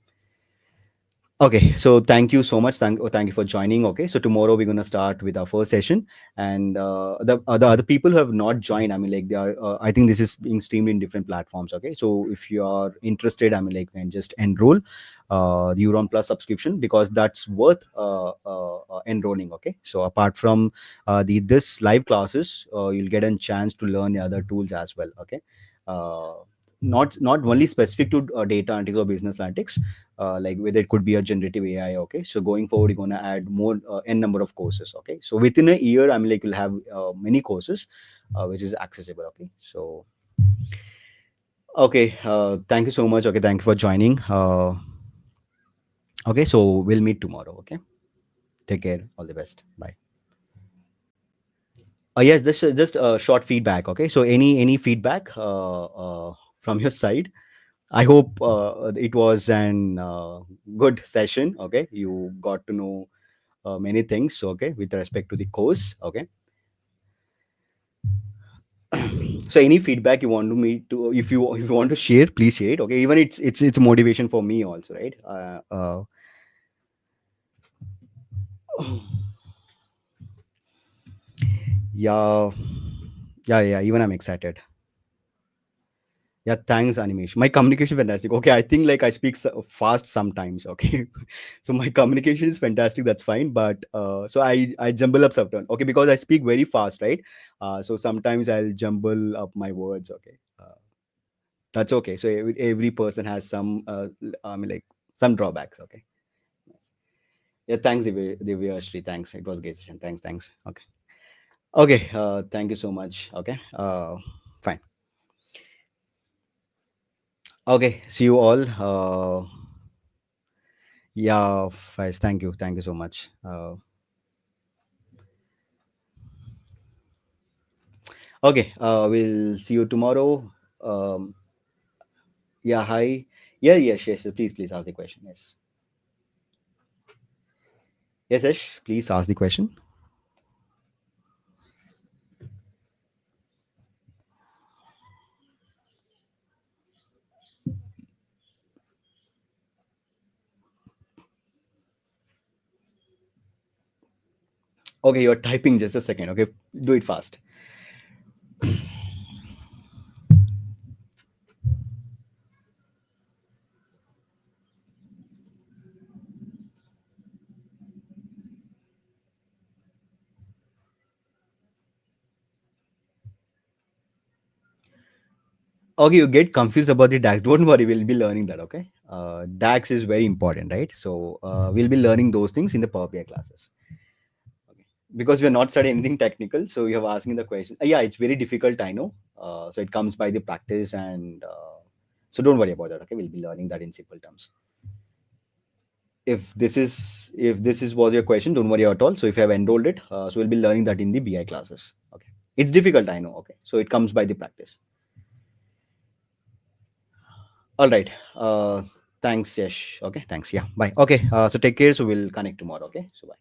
Okay, so thank you so much. Thank you for joining. Okay, so tomorrow we're gonna start with our first session, and the other people who have not joined, I mean, like they are. I think this is being streamed in different platforms. Okay, so if you are interested, I mean, like you can just enroll the Euron Plus subscription, because that's worth enrolling. Okay, so apart from the this live classes, you'll get a chance to learn the other tools as well. Okay. Uh, not only specific to data analytics or business analytics, like whether it could be a generative AI. Okay, so going forward, you're gonna add more n number of courses. Okay, so within a year, I mean, like you'll have many courses, which is accessible. Okay, so okay, thank you so much. Okay, thank you for joining. Okay, so we'll meet tomorrow. Okay, take care. All the best. Bye. Yes, this is just short feedback. Okay, so any feedback from your side? I hope it was an good session. Okay, you got to know many things. Okay, with respect to the course. Okay, so any feedback you want to me to, if you want to share, please share it. Okay, even it's a motivation for me also, right? Yeah, yeah. Even I'm excited. Yeah, thanks, animation. My communication fantastic. Okay, I think like I speak fast sometimes. Okay, so my communication is fantastic. That's fine, but so I jumble up sometimes. Okay, because I speak very fast, right? So sometimes I'll jumble up my words. Okay, that's okay. So every person has some, I mean, like some drawbacks. Okay. Yeah, thanks, Divya Shri. Thanks. It was a great session. Thanks. Okay. Okay. Thank you so much. Okay. Fine. Okay. See you all. Yeah, Faiz, thank you. Thank you so much. Okay. We'll see you tomorrow. Um, yeah. Hi. Yeah. Yes. Please ask the question. Yes. Yes. Yes. Please ask the question. Okay. You're typing. Just a second. Okay. Do it fast. Okay, you get confused about the DAX. Don't worry, we'll be learning that. Okay, DAX is very important, right? So we'll be learning those things in the Power BI classes. Okay, because we're not studying anything technical, so you have asking the question. Yeah, it's very difficult, I know. So it comes by the practice, and so don't worry about that. Okay, we'll be learning that in simple terms. If this is was your question, don't worry at all. So if you have enrolled it, so we'll be learning that in the BI classes. Okay, it's difficult, I know. Okay, so it comes by the practice. All right. Thanks, Yash. Okay, thanks. Yeah, bye. Okay, so take care. So we'll connect tomorrow. Okay, so bye.